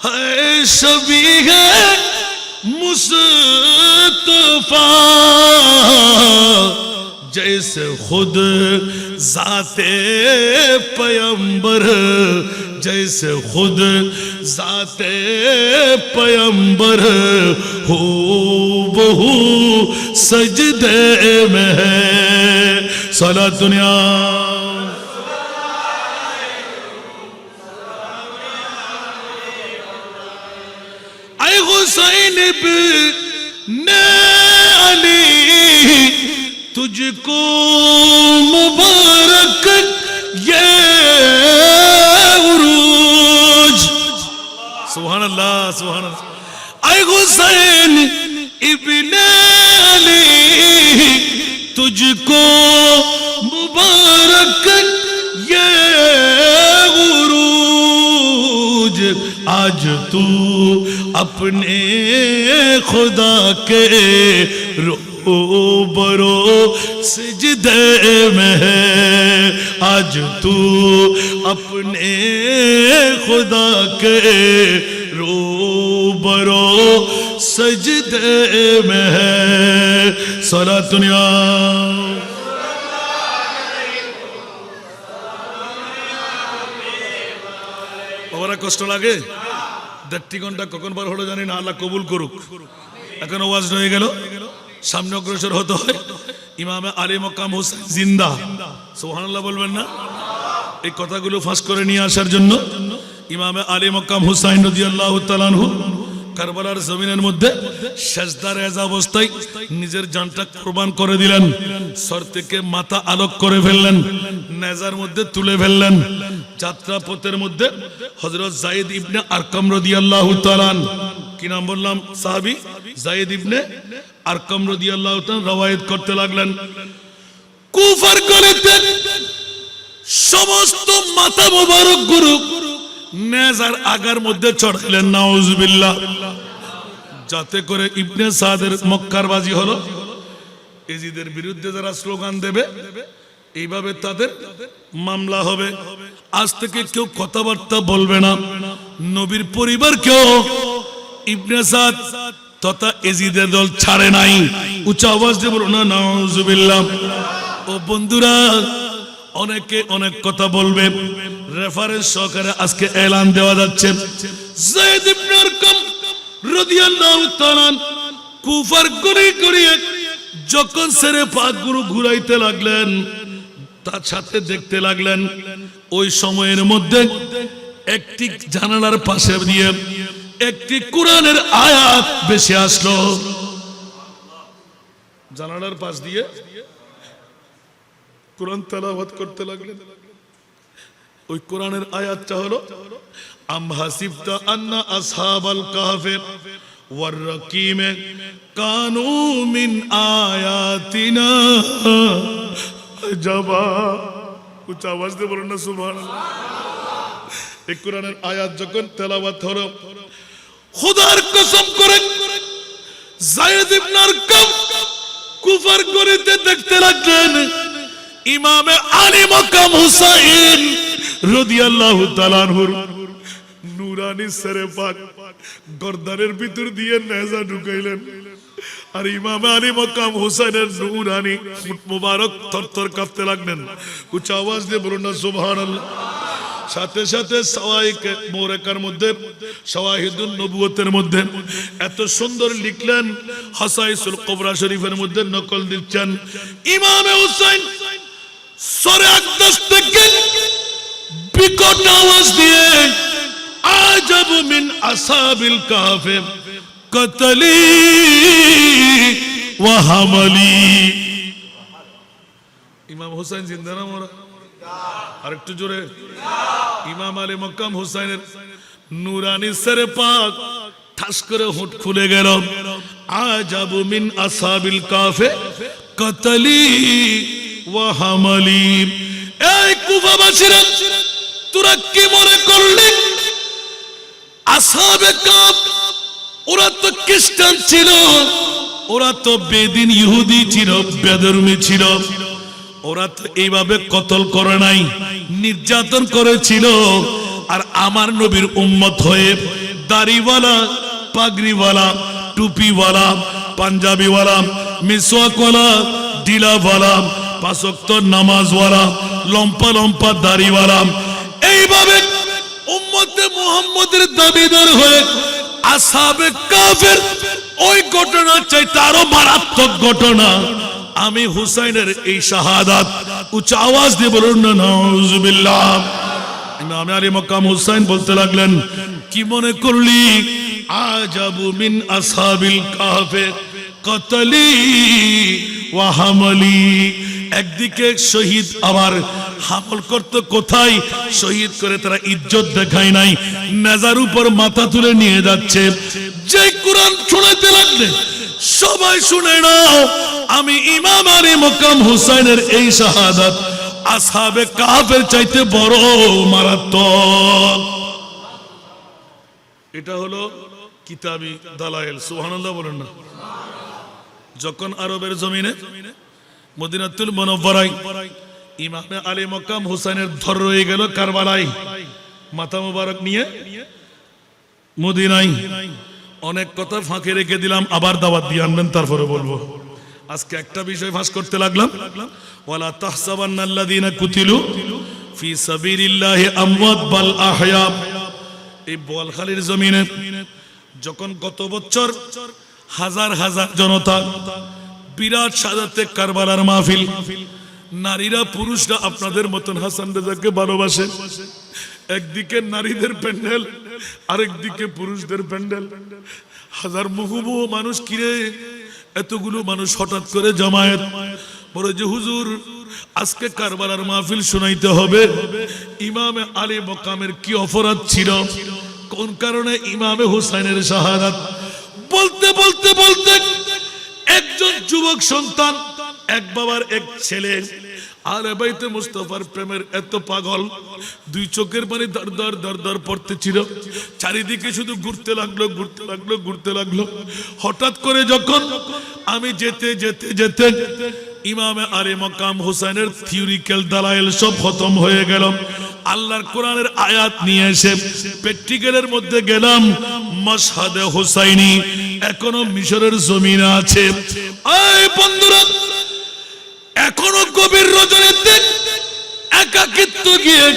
है शबी है मुस्तफा। जैसे खुद जाते पैगंबर, जैसे खुद जाते पैगंबर हो बहु सजदे में है। सला दुनिया ऐ हुसैन इब्ने अली तुझको मुबारक ये उरूज। सुभान अल्लाह सुभान अल्लाह। ऐ हुसैन इब्ने अली तुझको मुबारक ये उरूज। आज तू अपने खुदा के रूबरो सिजदे में है आज तू अपने खुदा के रूबरो सजदे में है सलातुनिया বাবারা কষ্ট লাগে 1.5 ঘন্টা কখন বার হলো জানি না আল্লাহ কবুল করুক এখন ওয়াজ হয়ে গেল সামনে অগ্রসর হতে হয় ইমামে আলী মকাম হোসেন জিন্দা সুবহানাল্লাহ বলবেন না এই কথাগুলো ফাঁস করে নিয়ে আসার জন্য ইমামে আলী মকাম হুসাইন রাদিয়াল্লাহু তাআলা আনহু কারবালার জমিনের মধ্যে সেজদার এজা অবস্থায় নিজের জানটা কুরবান করে দিলেন সর থেকে মাথা আলোক করে ফেললেন নেজার মধ্যে তুলে ফেললেন যাত্রা পথের মধ্যে হযরত যায়েদ ইবনে আরকাম রাদিয়াল্লাহু তাআলা কি নাম বললাম সাহাবী যায়েদ ইবনে আরকাম রাদিয়াল্লাহু তাআলা রওয়ায়াত করতে লাগলেন কুফার গলিতে সমস্ত মাথা মোবারক গুরু নেজার আগার মধ্যে চড়াইলেন নাউজুবিল্লাহ যাতে করে ইবনে সাদের মক্কার বাজি হলো এজিদের বিরুদ্ধে যারা স্লোগান দেবে এইভাবে তাদের মামলা হবে আজ থেকে কেউ কথাবার্তা বলবে না নবীর পরিবার কেউ ইবনে সাদ তথা এজিদের দল ছাড়ে নাই উচ্চ আওয়াজ দিয়ে বলুন না নাউজুবিল্লাহ ও বন্ধুরা অনেকে অনেক কথা বলবে রেফারেন্স সহকারে আজকে এলান দেওয়া যাচ্ছে যায়েদ ইবনে আরকাম রাদিয়াল্লাহু তাআলা কুফার গলি গলিয়ে যখন সেরে পাক গুরু ঘুরাইতে লাগলেন তার সাথে দেখতে লাগলেন ওই সময়ের মধ্যে একটি জানালার পাশে দিয়ে একটি কোরআনের আয়াত বেশি আসলো জানালার পাশ দিয়ে কোরআন তেলাওয়াত করতে লাগলেন ওই কোরআনের আয়াতটা হলো আম হাসিবতা আন্না আসহাবাল কাহফে ওয়ার রাকিমে কানু মিন আয়াতিনা জাবা উচ্চ আওয়াজ দিয়ে বলুন না সুবহানাল্লাহ এই কোরআনের আয়াত যখন তেলাওয়াত হলো খোদার কসম করে যায়েদ ইবনে আরকাম কুফার গলিতে দেখতে লাগলেন ইমামে আলী মকাম হুসাইন রাদিয়াল্লাহু তাআলা আনহুর নূরানি সরে পাক গর্দানের ভিতর দিয়ে নেজা ঢুকাইলেন আর ইমামে আলী মকাম হুসাইনের নূরানি মুবারক থরথর কাঁপতে লাগলেন উচ্চ আওয়াজ দিয়ে বলুন না সুবহানাল্লাহ সাথে সাথে সাওয়াইকে মুরাকার মধ্যে শাওয়াহিদুন নবুয়তের মধ্যে এত সুন্দর লিখলেন হাসাইসুল কুবরা শরীফের মধ্যে নকল দিচ্ছেন ইমামে হুসাইন সরে আকদাস থেকে বিকট আওয়াজ দিয়ে আজাবু মিন আসহাবিল কাহফে কতলি ওয়া হামালি ইমাম হুসাইন জিন্দা না মোরা আরেকটু জোরে ইমাম আলী মকাম হুসাইনের নূরানি সরে পাক ঠাস করে হোঁট খুলে গেল আজাবু মিন আসহাবিল কাহফে কতলি ওয়া হামালি এই কুফাবাসীরা তোরা কি মনে করলি আসহাবে কাহফ ওরা তো খ্রিস্টান ছিল ওরা তো বেদিন ইহুদি ছিল বেধর্মী ছিল ওরা তো এইভাবে কতল করে নাই নির্যাতন করেছিল আর আমার নবীর উম্মত হয়ে দাড়িওয়ালা পাগড়িওয়ালা টুপিওয়ালা পাঞ্জাবিওয়ালা মিসওয়াকওয়ালা ডিলাওয়ালা পাঁচ ওয়াক্ত নামাজওয়ালা লম্পা লম্পা দাড়িওয়ালা এইভাবে উম্মতে মুহাম্মদের দাবিদার হয়ে আসহাবে কাফের ওই ঘটনা চাইতে আরো মারাত্মক ঘটনা আমি হুসাইনের এই শাহাদাত উচ্চ আওয়াজ দিয়ে বলুন না নাউজুবিল্লাহ ইমাম আলী মকাম হুসাইন বলতে লাগলেন কি মনে করলি আজাবু মিন আসহাবিল কাহফে কতলি ওয়া হামালি একদিকে শহীদ আবার হামল করতে কোথায় শহীদ করে তারা ইজ্জত দেখায় নাই নেজার উপর মাথা তুলে নিয়ে যাচ্ছে যে কোরআন শোনাতে লাগলেন সবাই শুনে নাও আমি ইমাম আলী মকাম হুসাইনের এই শাহাদাত আসহাবে কাহফের চাইতে বড় মারাত্মক এটা হলো কিতাবি দালাইল সুবহানাল্লাহ বলেন না যখন আরবের জমিনে মদিনাতুল মুনাওয়ারায় ইমামে আলী মকাম হুসাইনের ধর রয়ে গেল কারবালায়, মাথা মোবারক নিয়ে মদিনায়। অনেক কথা ফাঁকে রেখে দিলাম, আবার দাওয়াত দিয়ে আনবেন, তারপরে বলবো। আজকে একটা বিষয় ফাঁস করতে লাগলাম, ওয়ালা তাহসাবান্নাল্লাযীনা কুতিলু ফি সাবিলিল্লাহি আমওয়াত বাল আহয়া। এই বোয়ালখালীর জমিনে যখন গত বছর হাজার হাজার জনতা, বিরাট সাজাতে কারবালার মাহফিল, নারীরা পুরুষরা আপনাদের মতন হাসান রেজাকে ভালোবাসে। একদিকে নারীদের প্যান্ডেল, আরেকদিকে পুরুষদের প্যান্ডেল। হাজার মুহুবু মানুষ, কিরে এতগুলো মানুষ হঠাৎ করে জমায়েত। বলে যে হুজুর আজকে কারবালার মাহফিল শোনাইতে হবে, ইমামে আলী মকামের কি অপরাধ ছিল, কোন কারণে ইমামে হুসাইনের শাহাদাত। বলতে বলতে বলতে একজন যুবক সন্তান, এক বাবার এক ছেলে, আলে বাইতে মুস্তাফার প্রেমের এত পাগল, দুই চোখের পানি দর দর দর দর পড়তেছিল, চারিদিকে শুধু ঘুরতে লাগলো ঘুরতে লাগলো ঘুরতে লাগলো। হঠাৎ করে যখন আমি যেতে যেতে যেতে ইমামে আলী মকাম হুসাইনের থিওরিক্যাল দালাইল সব খতম হয়ে গেল, আল্লাহর কোরআনের আয়াত নিয়ে এসে প্র্যাকটিক্যালের মধ্যে গেলাম, মাশহাদে হুসাইনি এখনো মিশরের জমিনে আছে। এই বন্ধুরা, এখনো গভীর রজনীতে একাকিত্ব গিয়ে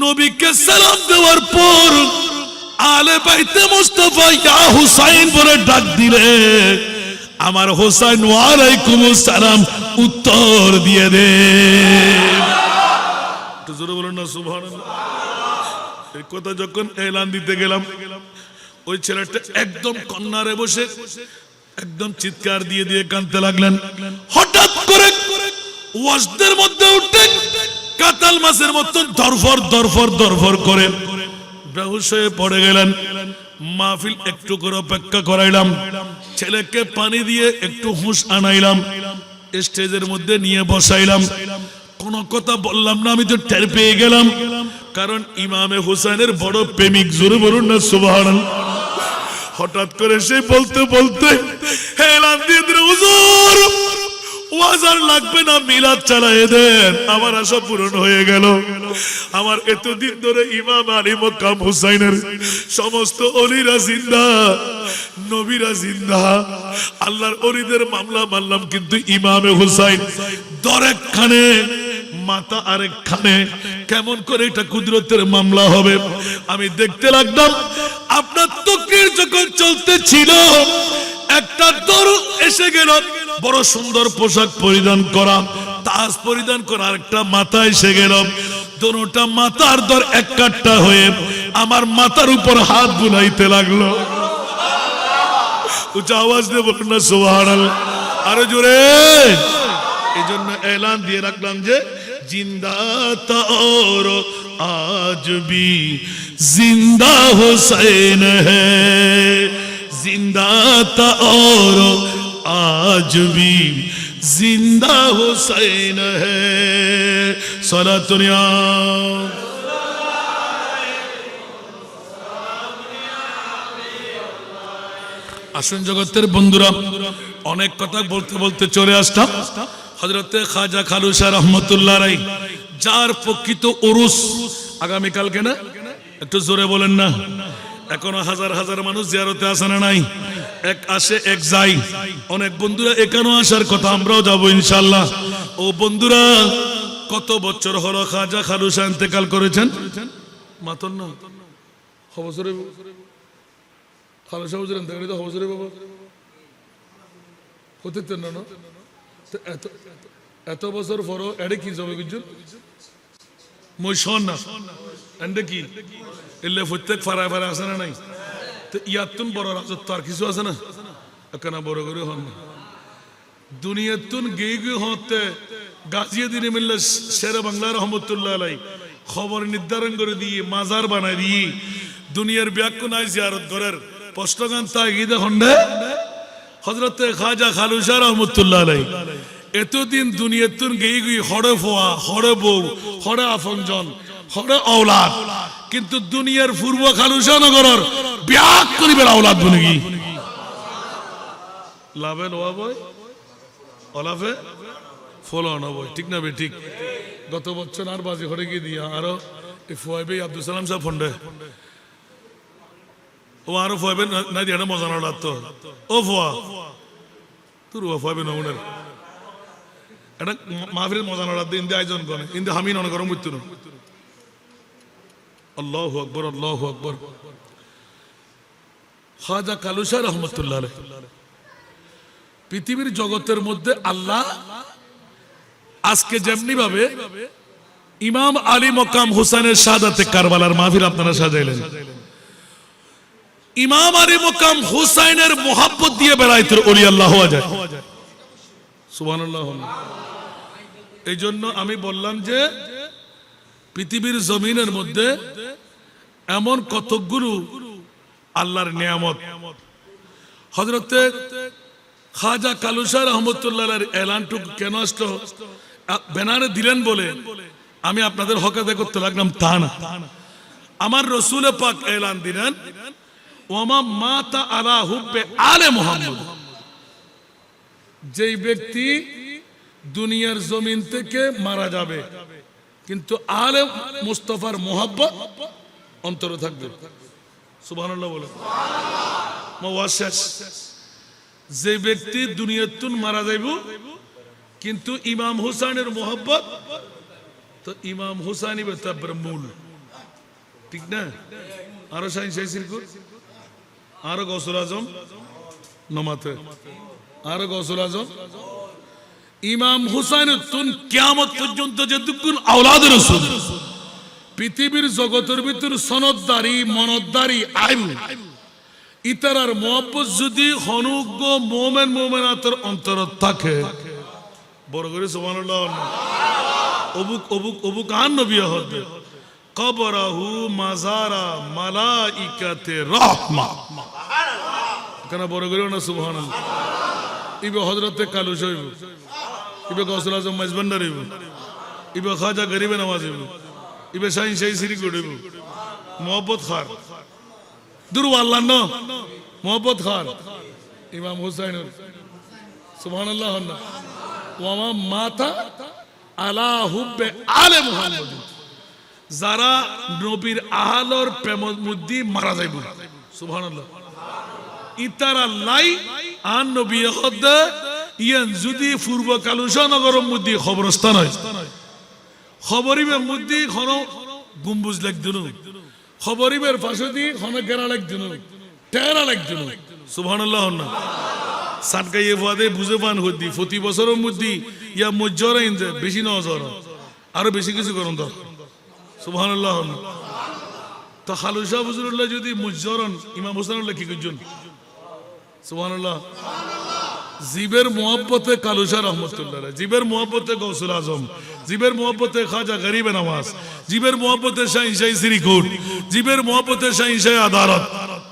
নবীকে সালাম দেওয়ার পর আলে বাইতে মুস্তাফা ইয়া হুসাইন বলে ডাক দিলে আমার হুসাইন ওয়ালাইকুমুস সালাম উত্তর দিয়ে দে। একটু জোরে বলুন না সুবহানাল্লাহ। এই কথা যখন এলান দিতে গেলাম, ওই ছেলেটা একদম কর্নারে বসে একদম চিৎকার দিয়ে দিয়ে কাঁদতে লাগলেন। হঠাৎ করে ওয়াজদের মধ্যে উঠে কাতাল মাছের মতন দরফর দরফর দরফর করে বেহুশ হয়ে পড়ে গেলেন। মাহফিল একটু করে অপেক্ষা করাইলাম, ছেলেকে পানি দিয়ে একটু হুঁশ আনাইলাম, স্টেজের মধ্যে নিয়ে বসাইলাম। কোন কথা বললাম না, আমি তো টের পেয়ে গেলাম, কারণ ইমামে হুসাইনের বড় প্রেমিক। জোরে বলুন না সুবহানাল্লাহ। হঠাৎ করে সে বলতে বলতে এলান দিয়ে দিল, হুজুর ওয়াজ আর লাগবে না, মিলাদ চালায়ে দেন, আমার আশা পূরণ হয়ে গেল। আমার এতদিন ধরে ইমাম আলী মকাম হুসাইনের সমস্ত ওলিরা জিন্দা, নবীরা জিন্দা, আল্লাহর ওলিদের মামলা মানলাম, কিন্তু ইমামে হুসাইন দরেকখানে মাথা আরেকখানে, কেমন করে এটা কুদরতের মামলা হবে? আমি দেখতে লাগলাম আপনার তকরীর যখন চলতেছিল, একটা দরুদ এসে গেল, বড় সুন্দর পোশাক পরিধান করা, তাজ পরিধান করা, একটা মাথা এসে গেল, দোনোটা মাথার দর এক কাট্টা হয়ে আমার মাথার উপর হাত বুলাইতে লাগলো। উচ্চ আওয়াজ দিয়ে বলুন না সুবহানাল্লাহ, আরো জোরে। এই জন্য এলান দিয়ে রাখলাম যে জিন্দা তা और आज भी जिंदा हुसैन है, जिंदा था और आज भी जिंदा हुसैन है। सलातुनिया আসুন জগতের বন্ধুরা, অনেক কথা বলতে বলতে চলে আসলাম হযরতে খাজা খালুসা রহমতুল্লাহ আলাইহি, যার প্রকৃত উরুস আগামীকালকে না, একটু জোরে বলেন না। এখনো হাজার হাজার মানুষ জিয়ারতে আসে না নাই? এক আসে এক যাই। অনেক বন্ধুরা এখানেও আসার কথা, আমরাও যাবো ইনশাআল্লাহ। ও বন্ধুরা, কত বছর হলো খাজা খালুসা ইন্তেকাল করেছেন? মাতন না হবছরে খালুসা হুজুর ইন্তেকাল তো হবছরে বাবা হতে না না, এত বছর পরও এডে কি যাবে কিছু মই শোন না এন্ডে কি এলে প্রত্যেক ফারায় ফারায় আছে না নাই? তো ইয়াতুন বড় রাজত্ব আর কিছু আছে না? এখানে বড় করে হন না দুনিয়াতুন গিয়ে গিয়ে হতে গাজিয়ে দিনে মিললে শেরে বাংলা রহমতুল্লাহ আলাই খবর নির্ধারণ করে দিয়ে মাজার বানাই দিয়ে দুনিয়ার ব্যাখ্যা নাই জিয়ারত করার প্রশ্নগান তা গিয়ে হন্ডে হযরতে খাজা খালুসা রহমতুল্লাহ আলাই এতদিন দুনিয়াতুন গিয়ে গিয়ে হড়ে ফোয়া, হড়ে বউ, হড়ে আফনজন, হড়ে আওলাদ, কিন্তু দুনিয়ার পূর্ব খালুসা নগরের ব্যাক করিবার আওলাদ বনে গিয়ে লাভে লোয়া বই অলাভে ফলন বই, ঠিক না বে ঠিক? গত বছর আর বাজি ঘরে গিয়ে দিয়া আরো ফুয়াইবে আব্দুল সালাম সাহেব ফন্ডে ও আরো ফুয়াইবে না দিয়ে মজা না লাগতো ও ফুয়া তোর ফুয়াইবে নমুনের এটা মাহফিলের মজা না লাগতো ইন্দে আয়োজন করে ইন্দে হামি নন গরম বুঝতো না। আল্লাহু আকবার, আল্লাহু আকবার। খাজা কালুসা রহমতুল্লাহ আলাইহি পৃথিবীর জগতের মধ্যে আল্লাহ আজকে যেমনি ভাবে ইমাম আলী মকাম হুসাইনের শাহাদাতে কারবালার মাহফিল আপনারা সাজাইলেন, ইমাম আলী মকাম হুসাইনের মোহাব্বত দিয়ে বেড়াইতো ওলি আল্লাহ হওয়া যায়। সুবহানাল্লাহ। এই জন্য আমি বললাম যে পৃথিবীর জমিনের মধ্যে এমন কতগুলো আল্লাহর নিয়ামত হযরতে খাজা কালুসা রহমতুল্লাহর এলানটুকু কেন আসলো ব্যানারে দিলেন বলে আমি আপনাদের হক আদায় করতে লাগলাম তা না। আমার রসুল পাক এলান দিলেন ওয়ামা মাতা আলা হুব্বে আলে মুহাম্মদ, যেই ব্যক্তি দুনিয়ার জমিন থেকে মারা যাবে কিন্তু আলে মুস্তাফার মোহাব্বত অন্তরে থাকবে। সুবহানাল্লাহ বলে মুওয়াশশাস, যে ব্যক্তি দুনিয়াতুন মারা যাইব কিন্তু ইমাম হুসাইনের মোহাব্বত, তো ইমাম হুসাইন তার মূল, ঠিক না? আরো শাহিন শাহী সিরকুর, আরো গৌসুল আজম নমাতে, আরো গৌসুল আজম ইমাম হুসাইন তুন কিয়ামত পর্যন্ত যতক্ষণ আওলাদ রাসূল পৃথিবীর জগতের ভিতর সনদদারি মনদদারি আইব ইতারার মোহাব্বত যদি হনুগ্য মোমেন মোমেনাতের অন্তর থাকে, বড় করে সুবহানাল্লাহ। অবুক অবুক অবুক আন নবী হতে কবরাহু মাজারা মালাইকাতে রাহমা, কেন বড় করে না সুবহানাল্লাহ। ইবে হযরতে কালুস হইব, ইবে গৌসুল আজম মেজবান্ডার হইব, ইবে খাজা গরিবে নওয়াজ হইব, ইবে শাহিন শাহী সিরি হইব। মোহাব্বত খার দুরু আল্লাহ ন মোহাব্বত খার ইমাম হুসাইন সুবহানাল্লাহ। ওয়ামা মাতা আলা হুব্বে আলে মুহাম্মদ, যারা নবীর আহলর প্রেমের মধ্যে মারা যাইব সুবহানাল্লাহ ইতারা লাই আন নবী হদ ইয়ান যদি পূর্ব কালুসা নগরের মধ্যে খবরস্থান হয়, খবরিবের মধ্যে খন গম্বুজ লাগদিন, খবরিবের পাশে দিয়ে খন গেরা লাগদিন, টেরা লাগদিন সুবহানাল্লাহ। না সাতগাইয়ে ফাদে বুঝে পান হদি প্রতি বছরের মধ্যে ইয়া মজ্জর আইন যায় বেশি নজর আরো বেশি কিছু করুন তো সুবহানাল্লাহ। তো খালুসা হুজুরুল্লাহ যদি মজ্জরন ইমাম হুসাইনুল্লাহ কি করছেন সুবহানাল্লাহ। জিবের মোহাব্বতে কালুসা রহমতুল্লাহ, জিবের মোহাব্বতে গৌসুল আজম, জিবের মোহাব্বতে খাজা গরিবে নওয়াজ, জিবের মোহাব্বতে শাহিন শাহী সিরিকুট, জিবের মোহাব্বতে শাহিন শাহী আদালত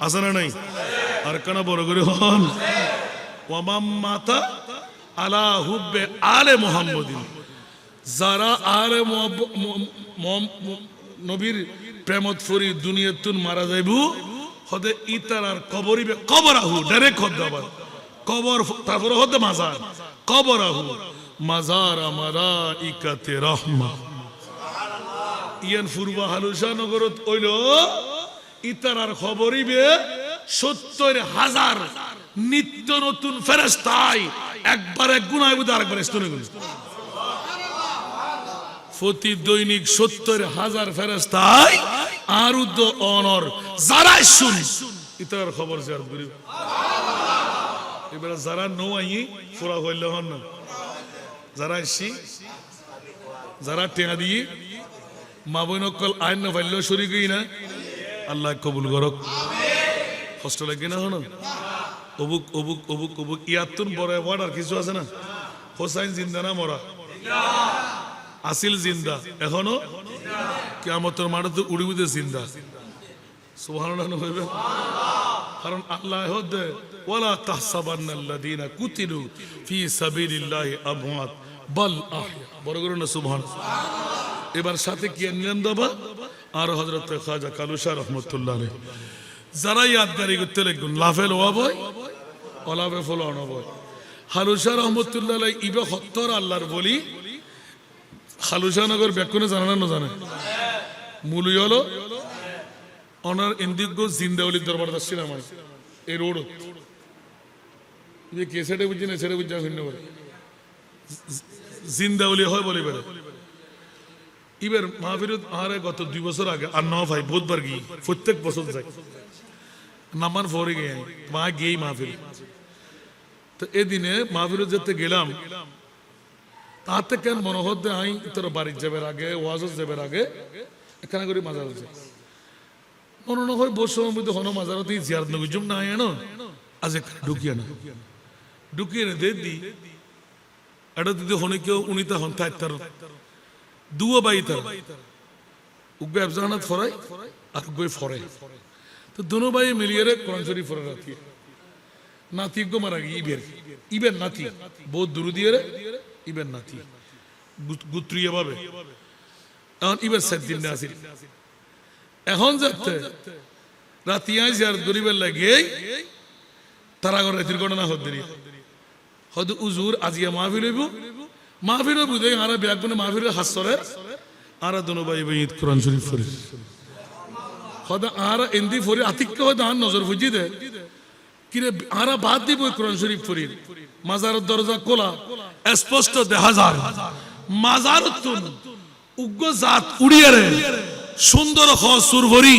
আছে না নাই? আর কেন বড় করে হন ওয়ামা মাতা আলা হুব্বে আলে মুহাম্মদিন, যারা আলে নবীর প্রেমত ফরি দুনিয়াতুন মারা যাইব হদে ইতারার কবরিবে কবরাহু ডাইরেক্ট হদ আবার কবর তারপরে হদে মাজার কবরাহু মাজার মালাইকাতে রাহমা। ইয়ান পূর্বা হালুসা নগরত হইল ইতারার খবরিবে ৭০,০০০ নিত্য নতুন ফেরেশতায় একবারে গুনাহ বুঝে আরেকবার স্তনে গুলি প্রতি দৈনিক ৭০,০০০ ফেরেশতায় আর উদ্দ অনর যারা শুন ইতার খবর শেয়ার করি। এবারে যারা নো আই পুরা হইল হন না, যারা আসি যারা টেঙা দিয়ে মা বোন অকল আইন না ফাইল শরীর না আল্লাহ কবুল করক। কষ্ট লাগে না হন অবুক অবুক অবুক অবুক ইয়াতুন বড় ওয়ার্ড আর কিছু আছে না? হোসাইন জিন্দা না মরা? আসিল জিন্দা, এখনো কিয়ামতের মাঠে তো উড়ি উড়ে জিন্দা সুবহানাল্লাহ হইবে। কারণ আল্লাহ হদে ওয়ালা তাহসাবান্নাল্লাযীনা কুতিলু ফি সাবিলিল্লাহি আমওয়াত বাল আহয়া, বড় করে না সুবহানাল্লাহ। এবার সাথে কি নিলেন দাবা আর হযরত খাজা কালুসা রহমাতুল্লাহ আলাইহি যারা ইয়াদগারি করতে লাগবেন লাফেল ওয়া বয় অলাভে ফল অনবয় হালুশা রহমতুল্লাহ আলাই ইবে হত্তর আল্লাহর বলি খালুশানগর ব্যাকুনে জানে না জানে মূলই হলো অনার ইন্দিজ্ঞ জিন্দাউলির দরবার আসছিলাম এই রোড কে সেটা বুঝছি না সেটা বুঝছি ভিন্ন করে জিন্দাউলি হয় বলি বেড়ে এবার মাহফিরত আরে গত 2 বছর আগে আর ন ভাই বহুতবার গিয়ে প্রত্যেক বছর যাই নামান ফরে গিয়ে মা গিয়েই মাহফিল তো এদিনে মাহফিরত যেতে গেলাম তাতে কেন মনে হতে আই তোর বাড়ির যাবার আগে ওয়াজ যাবার আগে এখানে করে মাজার হচ্ছে মনে না হয় বসে মধ্যে হনো মাজারতেই জিয়ারত নগুজুম না এনো আজ এখানে ঢুকিয়ে না ঢুকিয়ে না দিয়ে দি এটা দিদি হনে কেউ উনিতা হন তাই তার দুও বাই তার উগ্গে আফজানাত ফরাই আর উগ্গে ফরে তো দোনো ভাই মিলিয়ে রে কোরআন শরীফ ফরে রাখি নাতি গো মারা গিয়ে ইবের নাতি বহুত দূর দিয়ে রে ইবের নাতি গুত্রিয়ে ভাবে এখন ইবের 7 দিন আসিল এখন যাতে রাতিয়ায় জিয়ারত গরিবের লাগে তারা করে রাতের ঘটনা হদ দেরি হদ উজুর আজিয়া মাহফিল হইব মাহফিল বুঝে আর ব্যাগবনে মাহফিলের হাসরে আর দোনো ভাই ভাই কোরআন শরীফ ফরি হদ আর এন্দি ফরি আতিক্য হদ আর নজর বুঝি দে কিরে আর বাদ দিব কোরআন শরীফ ফরি মাজারের দরজা খোলা স্পষ্ট দেখা যায় মাজার তুন উগ্র জাত উড়িয়ে রে সুন্দর সুর ভরি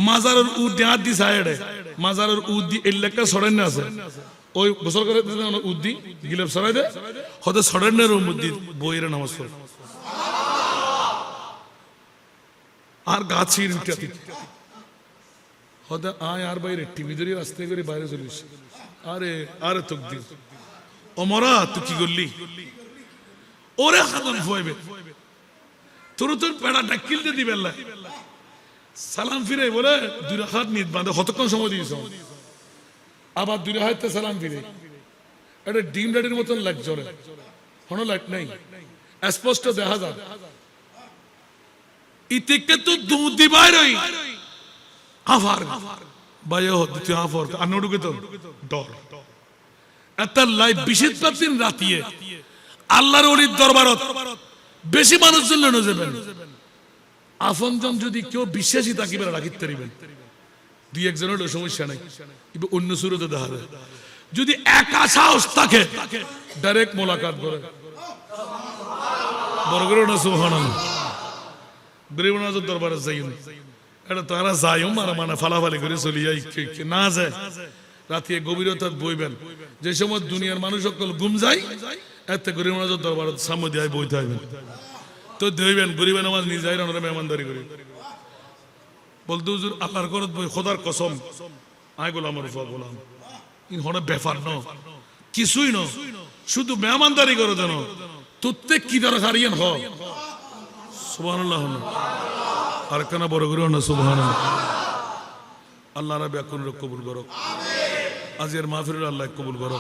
মাজারের উদ দেহাত দি সাইডে মাজারের উদ দি এলাকা সরেন না আছে ওই গোসল করে উদ দি গিলাপ সরাই দে হতে সরেনের মধ্যে বইয়ের নামাজ পড়ে আর গাছির উঠাতি হতে আয় আর বাইরে টিভি ধরে আস্তে করে বাইরে চলিস আরে আরে তোক দি অমরা তুই কি করলি ওরে হাতন ফুয়াইবে তোর তোর পেড়া ডাকিল দিয়ে দিবে সালাম ফিরে বলে 2 রাকাত নিত বাঁধে কতক্ষণ সময় দিয়েছ আবার 2 রাকাতে সালাম ফিরে এটা ডিম লাইটের মতন লাইট জ্বলে কোনো লাইট নাই স্পষ্ট দেখা যায় ইতিকে তো দুধ দিবাই রই আফার বায়ো দিতে আফার আনোডুকে তো ডর এত লাইভ বিশেষ পাতিন রাতিয়ে আল্লাহর ওলির দরবারত বেশি মানুষ জন্য যাবেন আপনজন যদি কেউ বিশ্বাসী তাকে রাখিতে পারিবেন 2-1 জনের সমস্যা নাই কিন্তু অন্য সুরতে দেখা যায় যদি একা সাহস থাকে ডাইরেক্ট মোলাকাত করে বড় করে না সুবহানাল্লাহ গরিব নাজর দরবারে যাইন এটা তারা যাইও মারা মানে ফালাফালি করে চলি যাই না যায় রাতে গভীরতা বইবেন যে সময় দুনিয়ার মানুষ সকল ঘুম যায় এতে গরিব নাজর দরবারে সামনে দিয়ে বইতে হইবেন তো দেবেন গরিবের নামাজ নিজে ওনারা মেহমানদারি করি বলতে হুজুর আল্লাহর করত বই খোদার কসম আয় গোলাম রুফা গোলাম ইন হনে ব্যাপার ন কিছুই ন শুধু মেহমানদারি করো যেন তোতে কি দরকার ইয়েন হ সুবহানাল্লাহ আর কেন বড় করে না সুবহানাল্লাহ আল্লাহ রাব্বি কবুল করো আজকের মাহফিল আল্লাহ কবুল করো